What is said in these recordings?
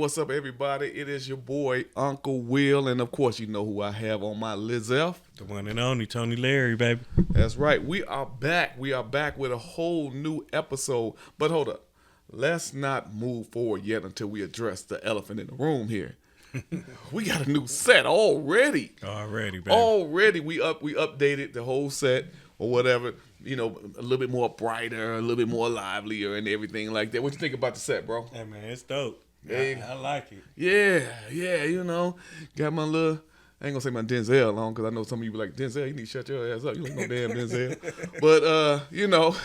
what's up, everybody? It is your boy, Uncle Will, and of course, you know who I have on my Liz F. The one and only Tony Larry, baby. That's right. We are back. We are back with a whole new episode. But hold up. Let's not move forward yet until we address the elephant in the room here. We got a new set already. Already, baby. Already, we updated the whole set or whatever. You know, a little bit more brighter, a little bit more livelier, and everything like that. What you think about the set, bro? Hey, man, it's dope. Hey. I like it. Yeah, you know, got my little, I ain't gonna say my Denzel on, because I know some of you be like, Denzel, you need to shut your ass up. You ain't no damn Denzel. But, you know,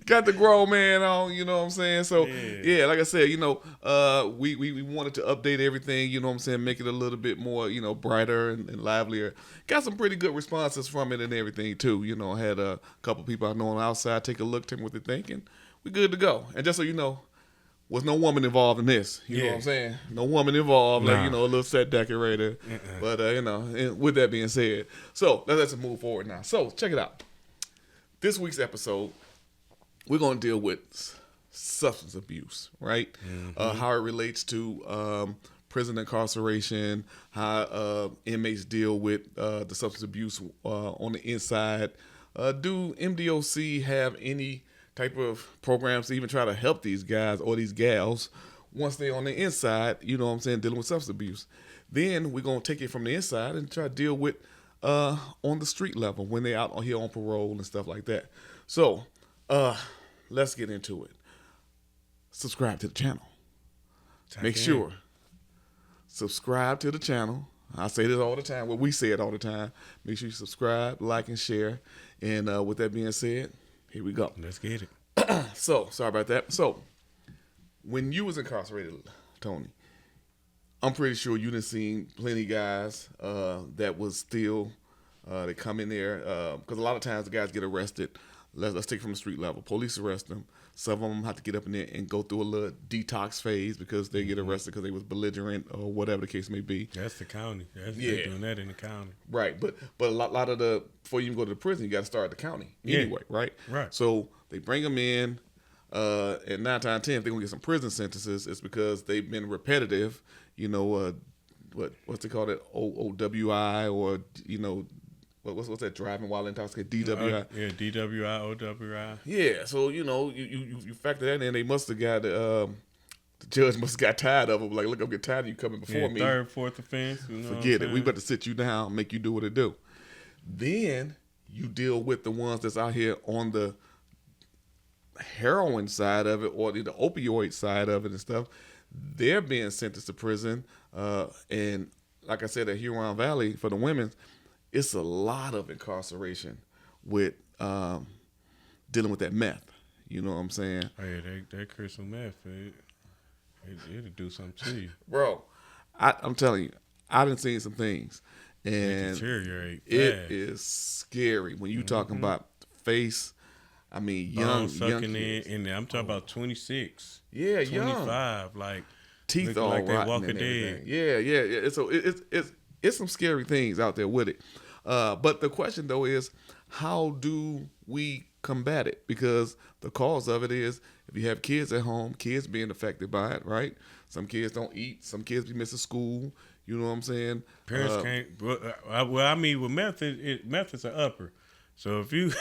got the grown man on, you know what I'm saying? So, yeah, like I said, you know, we wanted to update everything, you know what I'm saying, make it a little bit more, you know, brighter and livelier. Got some pretty good responses from it and everything, too. You know, had a couple people I know on the outside take a look, tell me what they're thinking. We good to go. And just so you know, was no woman involved in this. You know what I'm saying? No woman involved, like, you know, a little set decorator. But, you know, and with that being said, so let's move forward now. So, check it out. This week's episode, we're going to deal with substance abuse, right? How it relates to prison incarceration, how inmates deal with the substance abuse on the inside. Do MDOC have any type of programs to even try to help these guys or these gals once they're on the inside, you know what I'm saying, dealing with substance abuse? Then we're going to take it from the inside and try to deal with on the street level when they're out here on parole and stuff like that. So, let's get into it. Subscribe to the channel. Make sure. Subscribe to the channel. I say this all the time. Well, we say it all the time. Make sure you subscribe, like, and share. And with that being said, here we go. Let's get it. So, sorry about that. So, when you was incarcerated, Tony, I'm pretty sure you done seen plenty of guys that was still, they come in there, because a lot of times the guys get arrested. Let's take it from the street level. Police arrest them. Some of them have to get up in there and go through a little detox phase because they get arrested because they was belligerent or whatever the case may be. That's the county. They're doing that in the county. Right, but a lot of the, before you even go to the prison, you got to start at the county anyway, right? Right. So they bring them in, and 9 times out of 10, if they're going to get some prison sentences, it's because they've been repetitive, you know, what's it called, OWI, or, you know, what's that, driving while intoxicated, DWI? Yeah, DWI, OWI. Yeah, so, you know, you factor that in, they must have got, the judge must have got tired of them. Like, look, I'm getting tired of you coming before me. Third, fourth offense. You know Forget it. We better sit you down, make you do what it do. Then you deal with the ones that's out here on the heroin side of it or the opioid side of it and stuff. They're being sentenced to prison. And like I said, at Huron Valley, for the women, it's a lot of incarceration with dealing with that meth. You know what I'm saying? Oh, yeah, that crystal meth, it'll do something to you. Bro, I'm telling you, I done seen some things. And it deteriorate it is scary when you talking about face. I mean, young sucking kids. in there. I'm talking about 26. Yeah, 25, young. like Teeth all like they rotten walking and everything. dead. Yeah. So it's some scary things out there with it. But the question though is, how do we combat it? Because the cause of it is, if you have kids at home, kids being affected by it, right? Some kids don't eat. Some kids be missing school. You know what I'm saying? Parents can't. Well, I mean, with meth, meth is an upper. So if you,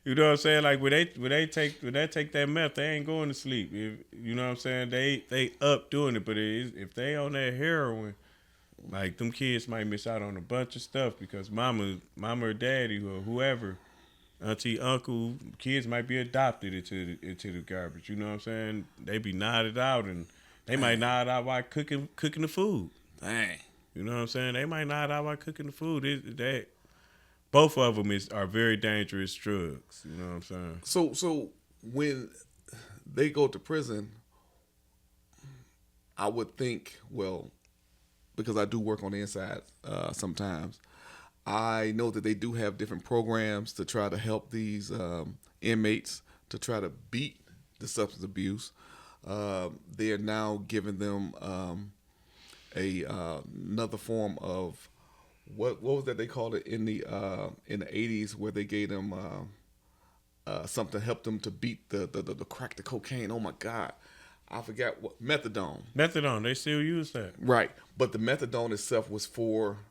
you know what I'm saying, like when they take that meth, they ain't going to sleep. If, you know what I'm saying, they up doing it. But if they on that heroin, like them kids might miss out on a bunch of stuff because mama or daddy or whoever, auntie, uncle, kids might be adopted into the garbage. You know what I'm saying? They be nodded out and they might nod out while cooking the food. Dang. You know what I'm saying? They might nod out while cooking the food. Both of them are very dangerous drugs. You know what I'm saying? So when they go to prison, I would think, well, because I do work on the inside sometimes, I know that they do have different programs to try to help these inmates to try to beat the substance abuse. They are now giving them another form of what was that they called it in the 80s, where they gave them something helped them to beat the crack, the cocaine. Oh my God, I forgot what methadone. Methadone, they still use that. Right, but the methadone itself was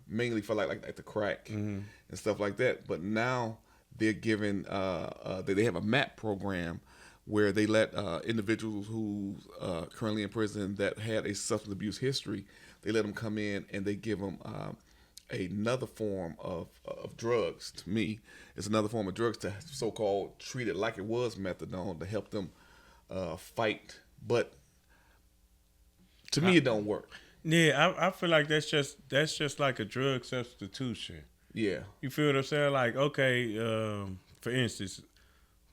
mainly for like the crack and stuff like that. But now they're giving they have a MAP program where they let individuals who currently in prison that had a substance abuse history, they let them come in and they give them another form of drugs. To me, it's another form of drugs to so-called treat it like it was methadone to help them fight. But to me, it don't work. Yeah, I feel like that's just like a drug substitution. Yeah. You feel what I'm saying? Like, okay, for instance,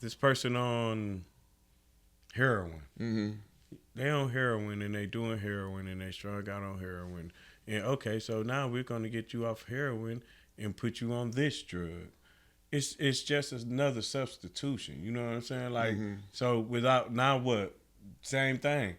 this person on heroin. Mm-hmm. They on heroin and they doing heroin and they strung out on heroin. And okay, so now we're gonna get you off heroin and put you on this drug. It's just another substitution. You know what I'm saying? Like, so without, now what? Same thing.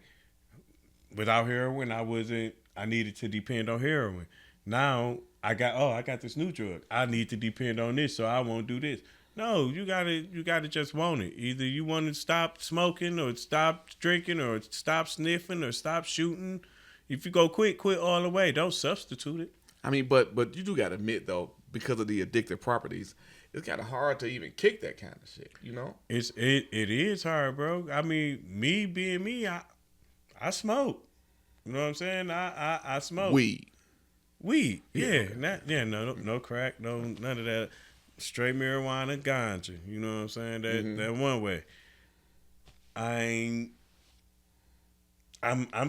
Without heroin, I needed to depend on heroin. Now I got this new drug. I need to depend on this, so I won't do this. No, you gotta just want it. Either you want to stop smoking or stop drinking or stop sniffing or stop shooting. If you go quit all the way. Don't substitute it. I mean, but you do gotta admit though, because of the addictive properties, it's kind of hard to even kick that kind of shit. You know? It is hard, bro. I mean, me being me, I smoke. You know what I'm saying? I smoke Weed. Yeah. Okay. No crack, none of that. Straight marijuana, ganja. You know what I'm saying? That one way. I'm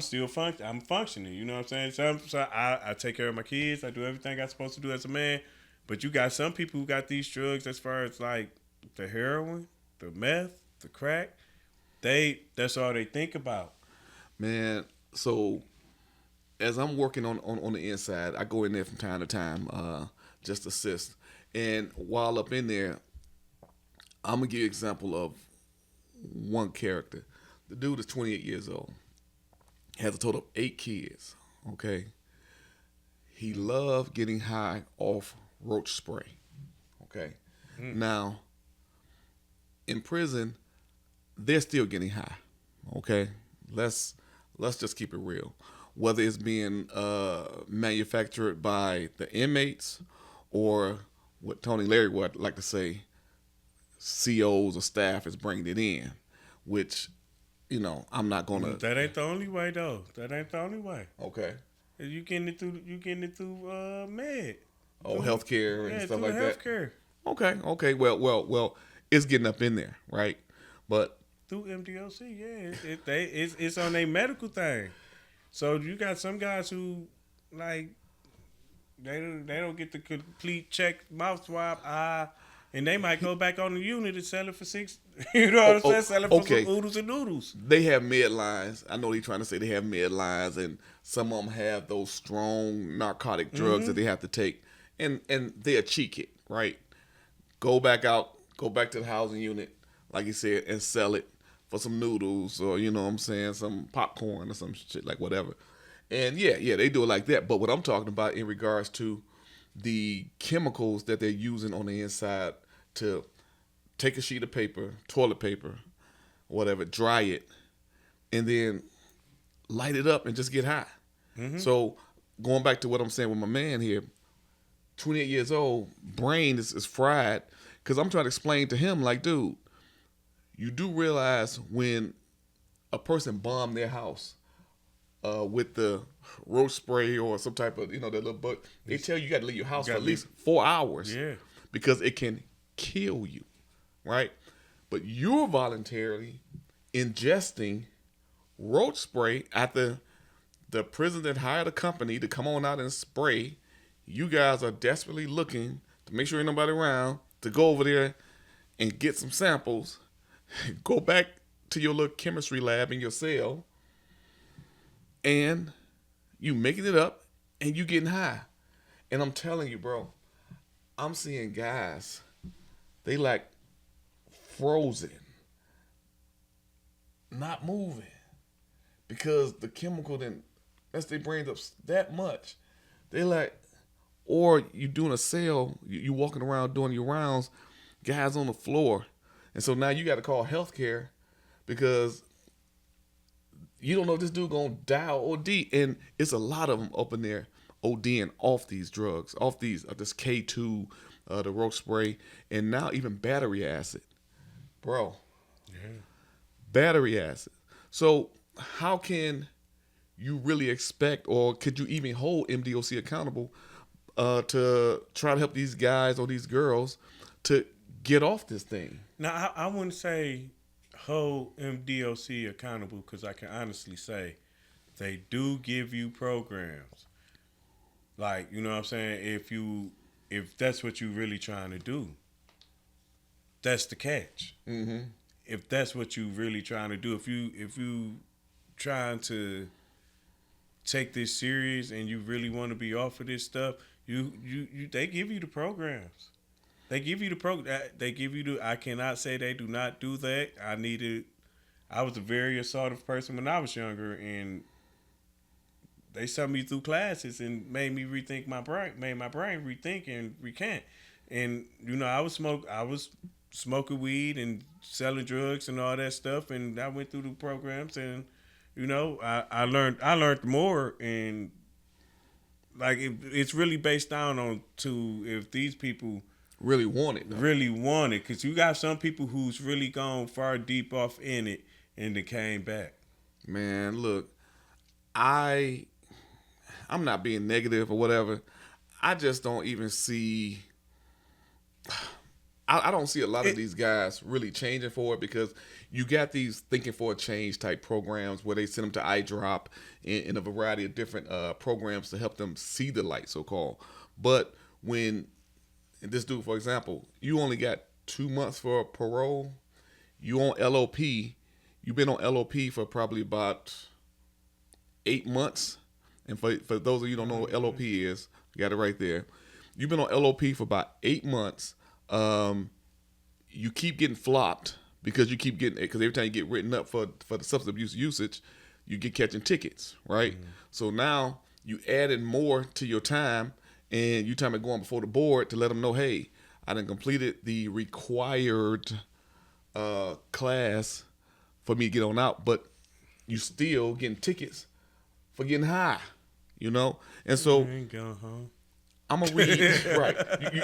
still I'm functioning. You know what I'm saying? So I take care of my kids. I do everything I'm supposed to do as a man. But you got some people who got these drugs as far as like the heroin, the meth, the crack. That's all they think about. Man, so as I'm working on the inside, I go in there from time to time, just assist. And while up in there, I'm gonna give you an example of one character. The dude is 28 years old, has a total of 8 kids. Okay, he loved getting high off roach spray. Okay, now in prison, they're still getting high. Okay, let's just keep it real. Whether it's being manufactured by the inmates or what Tony Larry would like to say, COs or staff is bringing it in, which, you know, I'm not gonna. That ain't the only way though. That ain't the only way. Okay. You getting it through med. Oh, healthcare and stuff like that. Healthcare. Okay. Well, it's getting up in there, right? But through MDOC, yeah, it's on a medical thing. So you got some guys who like they don't get the complete check mouth swab and they might go back on the unit and sell it for $6. You know what I'm saying? Sell it for some oodles and noodles. They have med lines. I know they're trying to say they have med lines, and some of them have those strong narcotic drugs that they have to take, and they'll cheek it, right? Go back to the housing unit, like you said, and sell it for some noodles or, you know what I'm saying, some popcorn or some shit, like whatever. And yeah, they do it like that. But what I'm talking about in regards to the chemicals that they're using on the inside to take a sheet of paper, toilet paper, whatever, dry it, and then light it up and just get high. So going back to what I'm saying with my man here, 28 years old, brain is fried, because I'm trying to explain to him, like, dude, you do realize when a person bombed their house with the roach spray or some type of, that little bug, they tell you got to leave your house for at least 4 hours. Yeah. Because it can kill you, right? But you're voluntarily ingesting roach spray after the prison that hired a company to come on out and spray. You guys are desperately looking to make sure ain't nobody around to go over there and get some samples, go back to your little chemistry lab in your cell, and you making it up and you getting high. And I'm telling you, bro, I'm seeing guys, they like frozen, not moving, because the chemical then mess their brains up that much. They like, or you doing a cell, you walking around doing your rounds, guys on the floor, And so now you got to call healthcare because you don't know if this dude gonna die or OD. And it's a lot of them up in there ODing off these drugs, off this K2, the roach spray, and now even battery acid, bro. Yeah. Battery acid. So how can you really expect, or could you even hold MDOC accountable to try to help these guys or these girls to get off this thing? Now, I wouldn't say hold MDOC accountable because I can honestly say they do give you programs. Like, you know what I'm saying? If that's what you're really trying to do, that's the catch. Mm-hmm. If that's what you're really trying to do, if you trying to take this serious and you really want to be off of this stuff, they give you the programs. They give you the program. They give you the. I cannot say they do not do that. I was a very assertive person when I was younger, and they sent me through classes and made me rethink my brain. Made my brain rethink and recant. And you know, I was smoking weed and selling drugs and all that stuff, and I went through the programs, and you know, I learned more, and like it's really based down on to if these people really want it, because you got some people who's really gone far deep off in it and they came back. Man, look, I'm not being negative or whatever. I just don't even see. I don't see a lot of these guys really changing for it, because you got these thinking for a change type programs where they send them to iDrop in a variety of different programs to help them see the light, so called. But when this dude, for example, you only got 2 months for parole, you on LOP, you've been on LOP for probably about 8 months. And for those of you who don't know what LOP is, you got it right there. You've been on LOP for about 8 months. You keep getting flopped because you keep getting it, because every time you get written up for the substance abuse usage, you get catching tickets, right? Mm-hmm. So now you added more to your time, and you time to go on before the board to let them know, hey, I done completed the required class for me to get on out, but you still getting tickets for getting high, you know? And so you ain't going home. I'm gonna read right.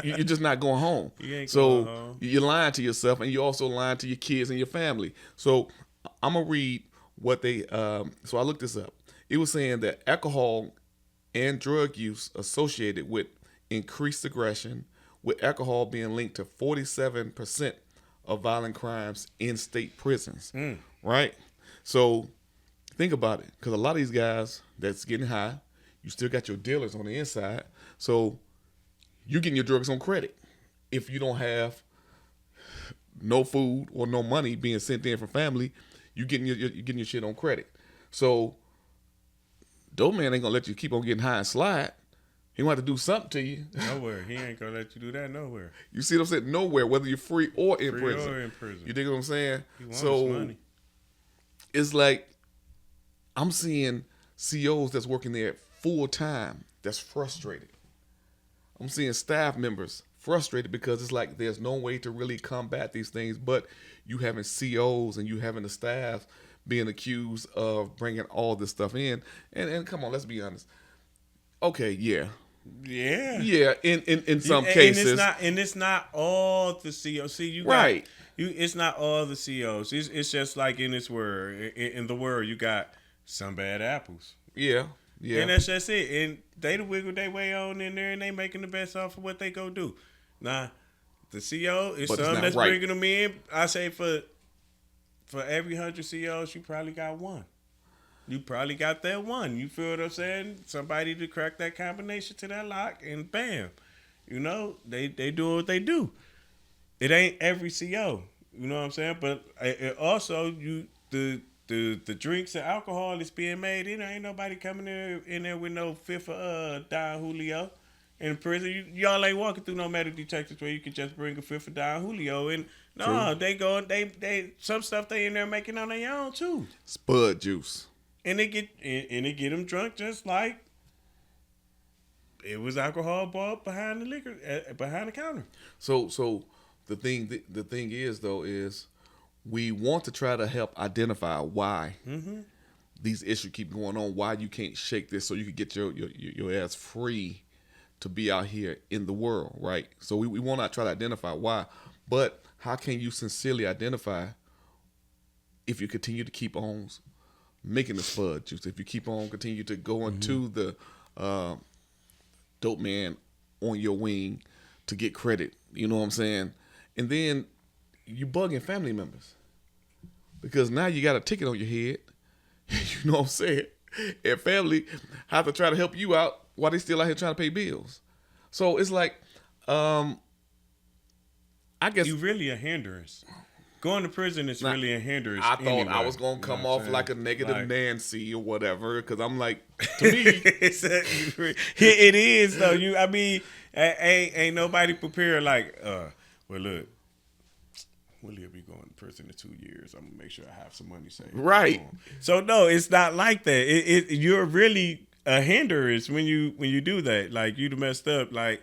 You're just not going home. You ain't so going home. You're lying to yourself, and you're also lying to your kids and your family. So I'm gonna read what they. So I looked this up. It was saying that alcohol and drug use associated with increased aggression, with alcohol being linked to 47% of violent crimes in state prisons. Right. So think about it, because a lot of these guys that's getting high, you still got your dealers on the inside. So you're getting your drugs on credit. If you don't have no food or no money being sent in from family, you're getting your shit on credit. So dope man ain't gonna let you keep on getting high and slide. He gonna have to do something to you. Nowhere. He ain't gonna let you do that nowhere. You see what I'm saying? Nowhere, whether you're free or in Free prison. or in prison. You dig what I'm saying? He wants his money. It's like I'm seeing COs that's working there full time that's frustrated. I'm seeing staff members frustrated because it's like there's no way to really combat these things, but you having COs and you having the staff being accused of bringing all this stuff in. And come on, let's be honest. Okay, yeah. In some cases, and it's not all the COs. See, right. It's not all the COs. It's just like in this world. In the world, you got some bad apples. Yeah. And that's just it. And they wiggle their way on in there, and they making the best off of what they go do. Now, the CO is some that's right. Bringing them in. I say for every 100 COs, you probably got one. You probably got that one. You feel what I'm saying? Somebody to crack that combination to that lock, and bam, you know they do what they do. It ain't every CO. You know what I'm saying? But it also the drinks and alcohol that's being made, ain't nobody coming in there with no fifth of Don Julio in prison. Y'all ain't walking through no metal detectors where you can just bring a fifth of Don Julio. And no, true. they some stuff they in there making on their own too. Spud juice. And they get them drunk just like it was alcohol bought behind the liquor behind the counter. So the thing is though is we want to try to help identify why these issues keep going on, why you can't shake this so you can get your ass free to be out here in the world, right? So we want to try to identify why, but how can you sincerely identify if you continue to keep on making the spud juice, if you keep on continue to go into the dope man on your wing to get credit, you know what I'm saying? And then you bugging family members because now you got a ticket on your head, you know what I'm saying? And family have to try to help you out while they still out here trying to pay bills. So it's like, I guess you really a hindrance. Going to prison is really a hindrance. I thought anyway. I was gonna come off like a negative Like, Nancy or whatever, because I'm like, to me, it is though. I mean, ain't nobody prepared. Like, well, look, Willie will be going to prison in 2 years. I'm gonna make sure I have some money saved. Right. So no, it's not like that. You're really a hindrance when you do that. Like you messed up. Like,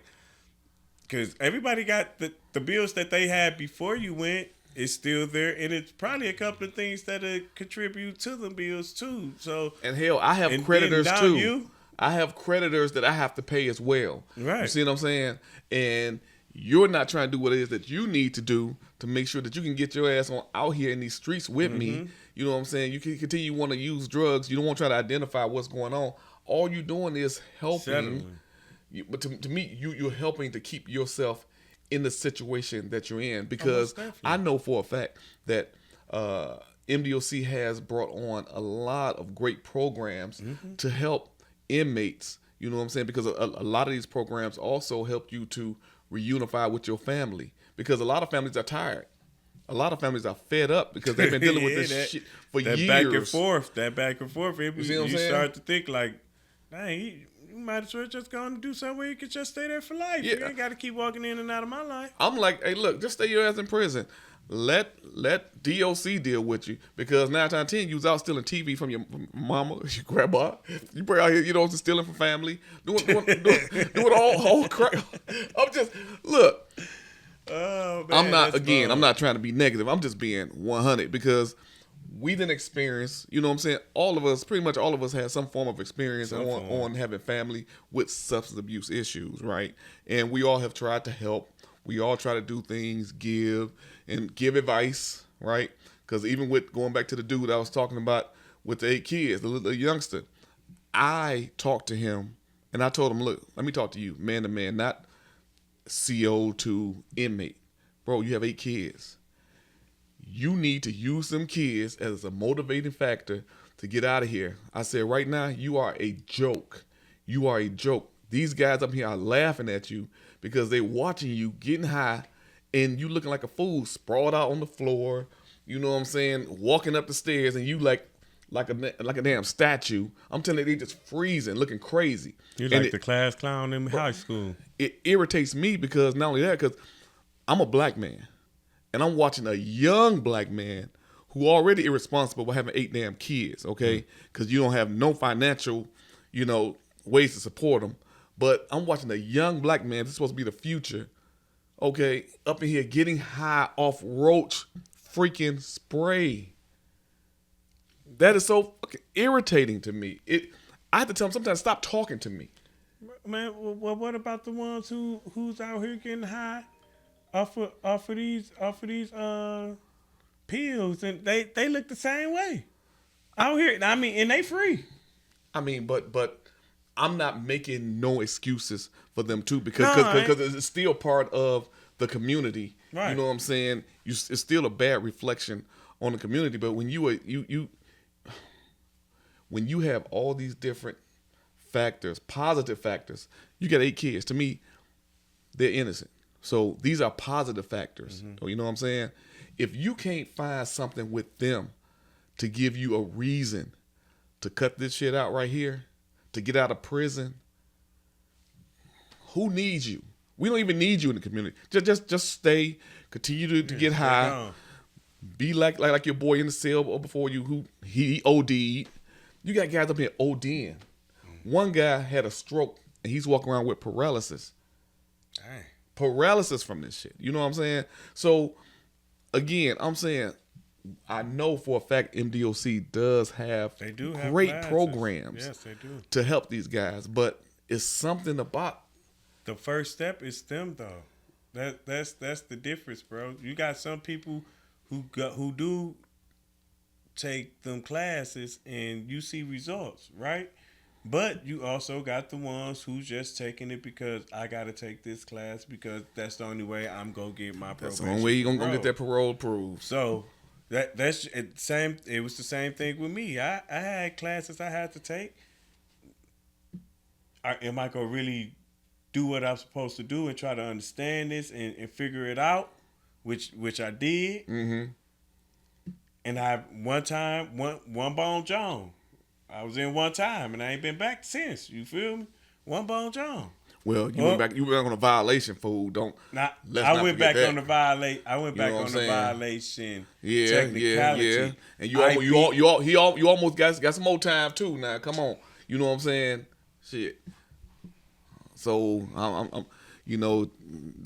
because everybody got the bills that they had before you went. It's still there, and it's probably a couple of things that contribute to the bills too. So, and hell, I have creditors too. I have creditors that I have to pay as well. Right. You see what I'm saying? And you're not trying to do what it is that you need to do to make sure that you can get your ass on out here in these streets with me. You know what I'm saying? You can continue want to use drugs. You don't want to try to identify what's going on. All you're doing is helping. But to me, you're helping to keep yourself in the situation that you're in, because I know for a fact that MDOC has brought on a lot of great programs to help inmates, you know what I'm saying, because a lot of these programs also help you to reunify with your family, because a lot of families are tired. A lot of families are fed up because they've been dealing with this shit for years. That back and forth. You start to think like, dang, you might as well just go and do something where you can just stay there for life. Yeah. You ain't got to keep walking in and out of my life. I'm like, hey, look, just stay your ass in prison. Let DOC deal with you, because 9 times out of 10 you was out stealing TV from your mama, your grandma. You bring out here, you know, stealing from family, doing all crap. I'm just look. Oh, man, I'm not trying to be negative. I'm just being 100, because we didn't experience, you know what I'm saying? Pretty much all of us had some form of experience on having family with substance abuse issues, right? And we all have tried to help. We all try to do things, give advice, right? Because even with going back to the dude I was talking about with the 8 kids, the youngster, I talked to him and I told him, look, let me talk to you, man to man, not CO to inmate. Bro, you have 8 kids. You need to use them kids as a motivating factor to get out of here. I said, right now, you are a joke. You are a joke. These guys up here are laughing at you because they're watching you getting high and you looking like a fool, sprawled out on the floor, you know what I'm saying, walking up the stairs, and you like a damn statue. I'm telling you, they just freezing, looking crazy. You're like the class clown in high school. It irritates me because not only that, because I'm a black man. And I'm watching a young black man who already irresponsible by having 8 damn kids, okay? Because you don't have no financial, ways to support them. But I'm watching a young black man, this is supposed to be the future, okay, up in here getting high off roach freaking spray. That is so fucking irritating to me. I have to tell him sometimes, stop talking to me. Man, well, what about the ones who's out here getting high off of these pills, and they look the same way out here? I mean, and they free. I mean, but I'm not making no excuses for them too, because it's still part of the community. Right. You know what I'm saying? It's still a bad reflection on the community. But when when you have all these different factors, positive factors, you got 8 kids. To me, they're innocent. So these are positive factors. You know what I'm saying? If you can't find something with them to give you a reason to cut this shit out right here, to get out of prison, who needs you? We don't even need you in the community. Just stay, continue to get high, be like your boy in the cell before you, who he OD'd. You got guys up here ODing. One guy had a stroke and he's walking around with paralysis. Dang. paralysis from this shit. You know what I'm saying? So again, I'm saying I know for a fact MDOC does have great programs yes, they do. to help these guys, but it's something about the first step is them though. That's the difference, bro. You got some people who do take them classes and you see results, right? But you also got the ones who just taking it because I got to take this class because that's the only way I'm gonna get my probation. That's the only way you're gonna get that parole approved. So that's same. It was the same thing with me. I had classes I had to take. Am I gonna really do what I'm supposed to do and try to understand this and figure it out? Which I did. Mm-hmm. And one bone John. I was in one time and I ain't been back since. You feel me? One bone John. Well, you went back. You went on a violation, fool. Don't. I went back on the violation. I went back on the violation. Yeah. And you almost got some more time too. Now, come on. You know what I'm saying? Shit. So I'm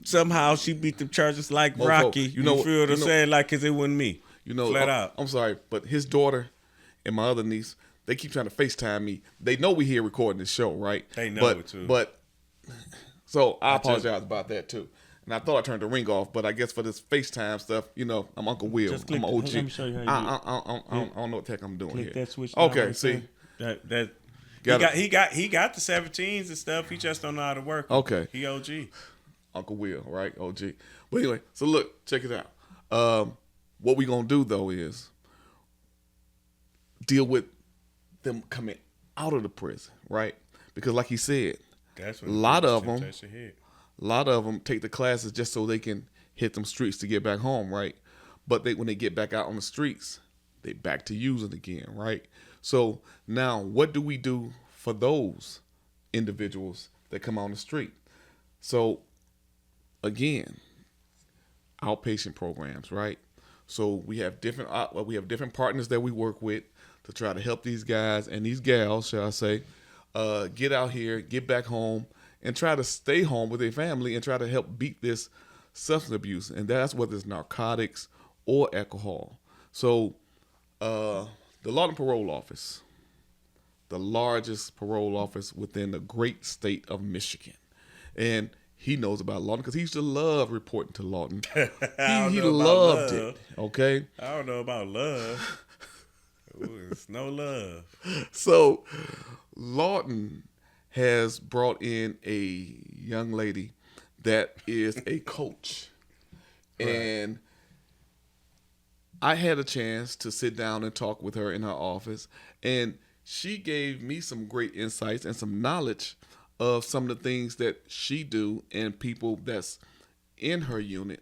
somehow she beat the charges like Rocky. You feel what I'm saying? Like, cause it wasn't me. Flat out. I'm sorry, but his daughter and my other niece, they keep trying to FaceTime me. They know we here recording this show, right? They know it too. But so I apologize about that too. And I thought I turned the ring off, but I guess for this FaceTime stuff, I'm Uncle Will. I'm OG. Let me show you how I don't know what the heck I'm doing click here. That switch. Okay, see. He got the 17s and stuff. He just don't know how to work. Okay. He OG. Uncle Will, right? OG. But anyway, so look, check it out. What we gonna do though is deal with them coming out of the prison, right? Because like he said, a lot of them take the classes just so they can hit them streets to get back home, right? But when they get back out on the streets, they back to using again, right? So now what do we do for those individuals that come on the street? So again, outpatient programs, right? So we have different partners that we work with to try to help these guys and these gals, shall I say, get out here, get back home, and try to stay home with their family and try to help beat this substance abuse. And that's whether it's narcotics or alcohol. So the Law and Parole Office, the largest parole office within the great state of Michigan. And he knows about Lawton because he used to love reporting to Lawton. He loved it. Okay? I don't know about love. It's no love. So Lawton has brought in a young lady that is a coach. Right. And I had a chance to sit down and talk with her in her office. And she gave me some great insights and some knowledge of some of the things that she do and people that's in her unit,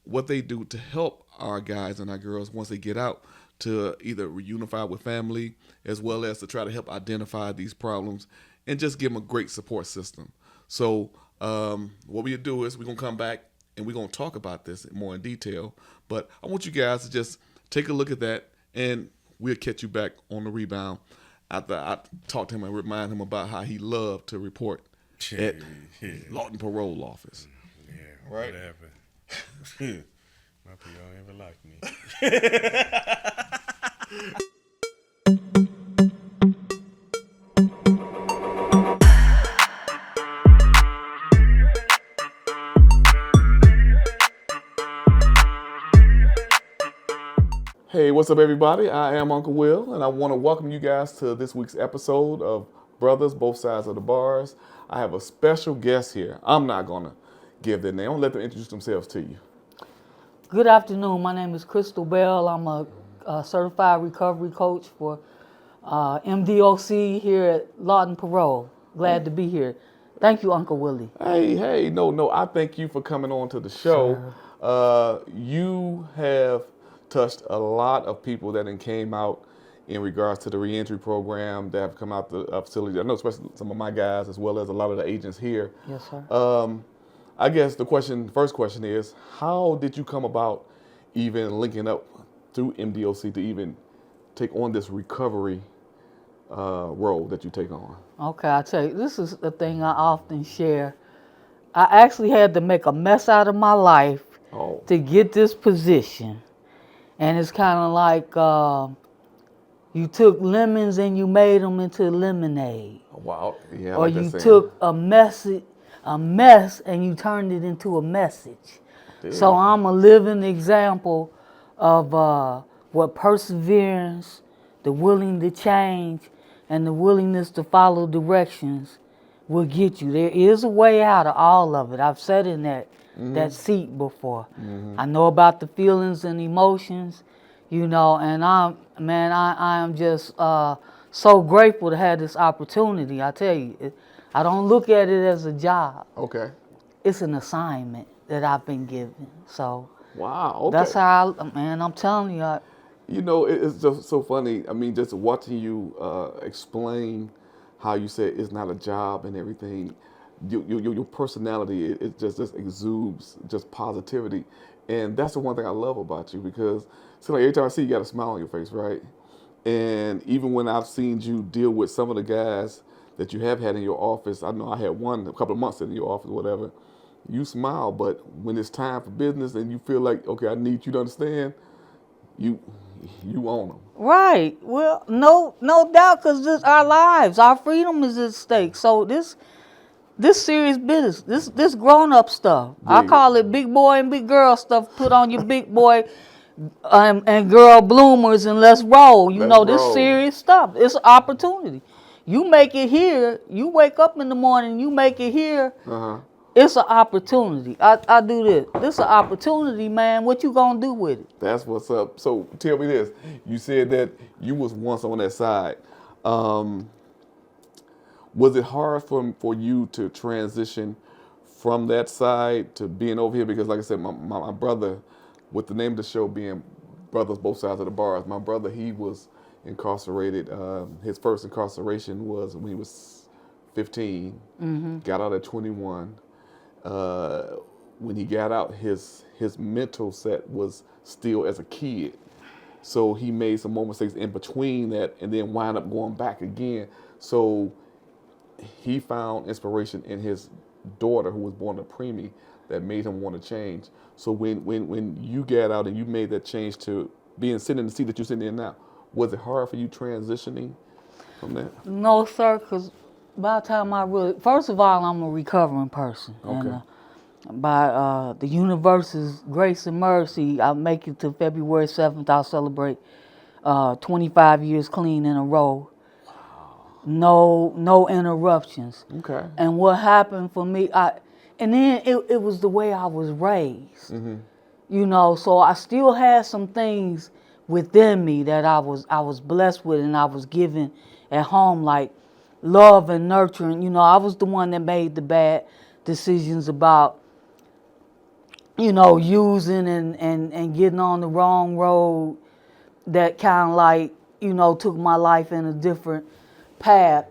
what they do to help our guys and our girls once they get out to either reunify with family as well as to try to help identify these problems and just give them a great support system. So what we do is we're going to come back and we're going to talk about this more in detail. But I want you guys to just take a look at that and we'll catch you back on the rebound after I talk to him and remind him about how he loved to report at Lawton Parole Office. Yeah, right. Whatever. My PO ever liked me. Hey, what's up, everybody? I am Uncle Will, and I want to welcome you guys to this week's episode of Brothers, Both Sides of the Bars. I have a special guest here. I'm not going to give their name. I'm going to let them introduce themselves to you. Good afternoon. My name is Crystal Bell. I'm a certified recovery coach for MDOC here at Lawton Parole. Glad to be here. Thank you, Uncle Willie. Hey, no, I thank you for coming on to the show. Sure. You have touched a lot of people that came out in regards to the reentry program that have come out the facility. I know especially some of my guys as well as a lot of the agents here. Yes, sir. I guess the first question is, how did you come about even linking up through MDOC to even take on this recovery role that you take on? Okay, I tell you, this is the thing I often share. I actually had to make a mess out of my life to get this position. And it's kind of like you took lemons and you made them into lemonade. Wow. Yeah. Or you took a mess and you turned it into a message. So I'm a living example of what perseverance, the willing to change, and the willingness to follow directions will get you. There is a way out of all of it. I've sat in that seat before. I know about the feelings and emotions, and I am just so grateful to have this opportunity. I tell you, I don't look at it as a job. Okay. It's an assignment that I've been given. So wow. Okay. That's how I'm telling you. It's just so funny. I mean, just watching you explain how you said it's not a job and everything. Your personality, it just exudes just positivity, and that's the one thing I love about you, because like every time I see you, got a smile on your face, right? And even when I've seen you deal with some of the guys that you have had in your office, I know I had one a couple of months in your office, whatever. You smile, but when it's time for business and you feel like, okay, I need you to understand, you own them. Right. Well, no doubt, because this our lives, our freedom is at stake. So this serious business, this grown up stuff. I call it big boy and big girl stuff. Put on your big boy and girl bloomers and let's roll. This serious stuff. It's an opportunity. You make it here. You wake up in the morning. You make it here. It's an opportunity. I do this. This is an opportunity, man. What you gonna do with it? That's what's up. So tell me this. You said that you was once on that side. Was it hard for you to transition from that side to being over here? Because like I said, my brother, with the name of the show being Brothers Both Sides of the Bars, my brother, he was incarcerated. His first incarceration was when he was 15, got out at 21. When he got out, his mental set was still as a kid. So he made some more mistakes in between that and then wound up going back again. So he found inspiration in his daughter, who was born a preemie, that made him want to change. So when you got out and you made that change to sitting in the seat that you're sitting in now, was it hard for you transitioning from that? No, sir, because by the time first of all, I'm a recovering person. Okay. And by the universe's grace and mercy, I'll make it to February 7th. I'll celebrate 25 years clean in a row. No interruptions. Okay. And what happened for me, and then it was the way I was raised. So I still had some things within me that I was blessed with and I was given at home, like love and nurturing. I was the one that made the bad decisions about, using and getting on the wrong road that kind of like, took my life in a different path.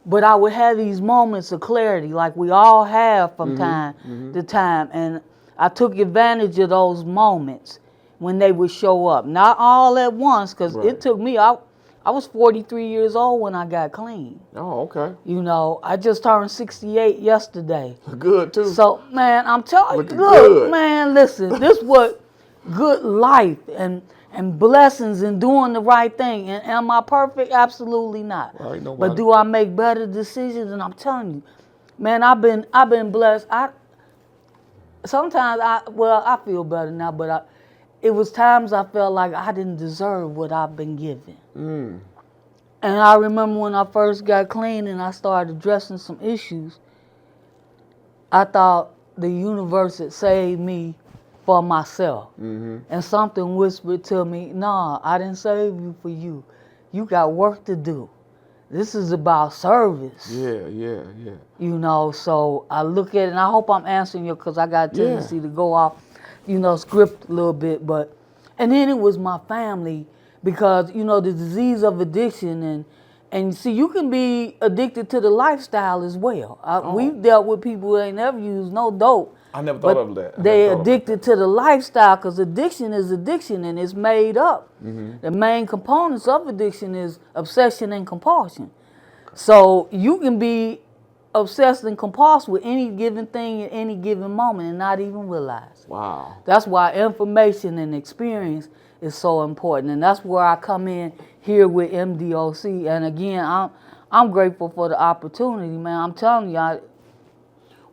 But I would have these moments of clarity like we all have from time to time. And I took advantage of those moments when they would show up. Not all at once, because it took me, I was 43 years old when I got clean. Oh, okay. I just turned 68 yesterday. Good, too. So, man, I'm telling you, good. Man, listen, this what good life and blessings and doing the right thing. And am I perfect? Absolutely not. Right, but do I make better decisions? And I'm telling you, man, I've been blessed. Sometimes I feel better now, but it was times I felt like I didn't deserve what I've been given. And I remember when I first got clean and I started addressing some issues, I thought the universe had saved me for myself. And something whispered to me, nah, I didn't save you for you. You got work to do. This is about service. Yeah. So I look at it, and I hope I'm answering you, because I got a tendency to go off, script a little bit. And then it was my family, because, the disease of addiction, and see, you can be addicted to the lifestyle as well. We've dealt with people who ain't never used no dope. I never thought of that. They addicted to the lifestyle, because addiction is addiction and it's made up. The main components of addiction is obsession and compulsion. So you can be obsessed and compulsed with any given thing at any given moment and not even realize. Wow. That's why information and experience is so important, and that's where I come in here with MDOC. And again, I'm grateful for the opportunity, man. I'm telling you,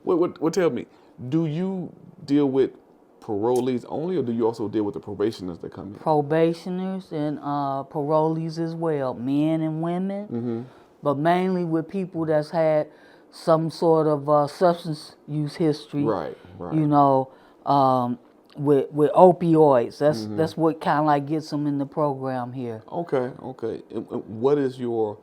What tell me, do you deal with parolees only, or do you also deal with the probationers that come in? probationers and parolees as well, men and women, but mainly with people that's had some sort of substance use history. Right. You know, with opioids. That's what kind of like gets them in the program here. Okay. And what is your,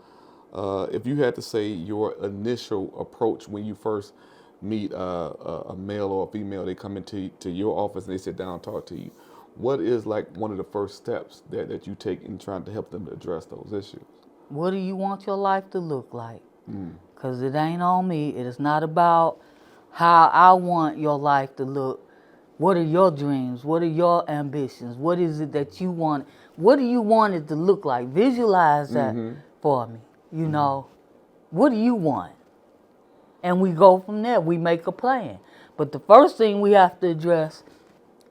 if you had to say your initial approach when you first meet a male or a female, they come into your office and they sit down and talk to you, what is like one of the first steps that you take in trying to help them to address those issues? What do you want your life to look like? Because it ain't on me. It is not about how I want your life to look. What are your dreams? What are your ambitions? What is it that you want? What do you want it to look like? Visualize that for me. You know, what do you want? And we go from there. We make a plan. But the first thing we have to address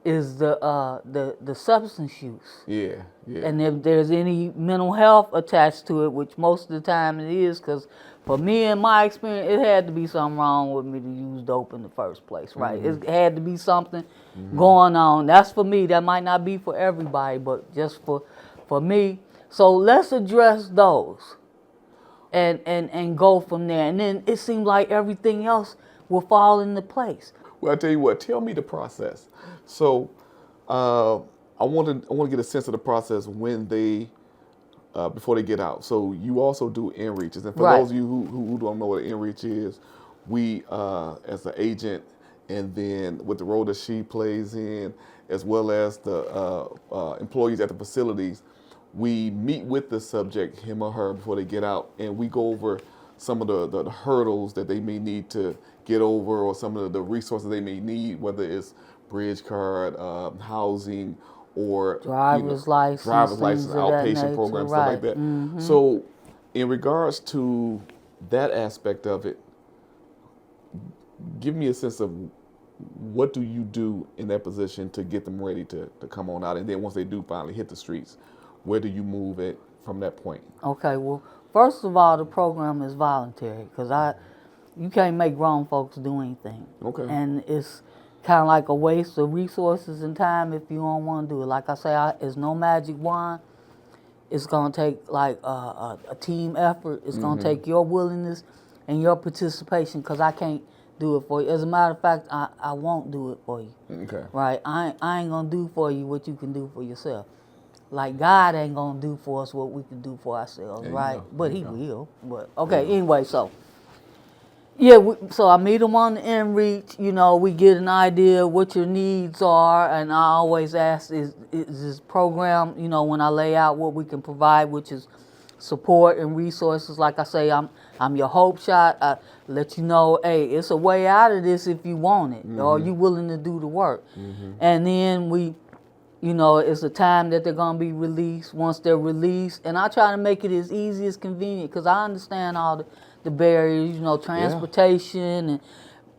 is the substance use. Yeah. And if there's any mental health attached to it, which most of the time it is, because for me in my experience, it had to be something wrong with me to use dope in the first place, right? It had to be something going on. That's for me. That might not be for everybody, but just for me. So let's address those and go from there. And then it seems like everything else will fall into place. Well, I tell you what. Tell me the process. So, I want to get a sense of the process when they, before they get out. So you also do in-reaches, and for those of you who don't know what an in-reach is, we as an agent, and then with the role that she plays in, as well as the employees at the facilities, we meet with the subject, him or her, before they get out, and we go over some of the hurdles that they may need to get over, or some of the resources they may need, whether it's bridge card, housing, or driver's license, outpatient programs, stuff like that. So, in regards to that aspect of it, give me a sense of what do you do in that position to get them ready to come on out, and then once they do finally hit the streets, where do you move it from that point? Okay, well, first of all, the program is voluntary because you can't make grown folks do anything. Okay. And it's kind of like a waste of resources and time if you don't want to do it. Like I say, it's no magic wand. It's going to take like a team effort. It's going to take your willingness and your participation because I can't do it for you. As a matter of fact, I won't do it for you. Okay. Right? I ain't going to do for you what you can do for yourself. Like God ain't going to do for us what we can do for ourselves, right? But He will. But okay, anyway, so. Yeah, so I meet them on the in-reach, you know, we get an idea what your needs are, and I always ask, is this program, you know, when I lay out what we can provide, which is support and resources, like I say, I'm your hope shot. I let you know, hey, it's a way out of this if you want it, or you willing to do the work. And then we, you know, it's a time that they're going to be released. Once they're released, and I try to make it as easy as convenient, because I understand all the barriers, you know, transportation, and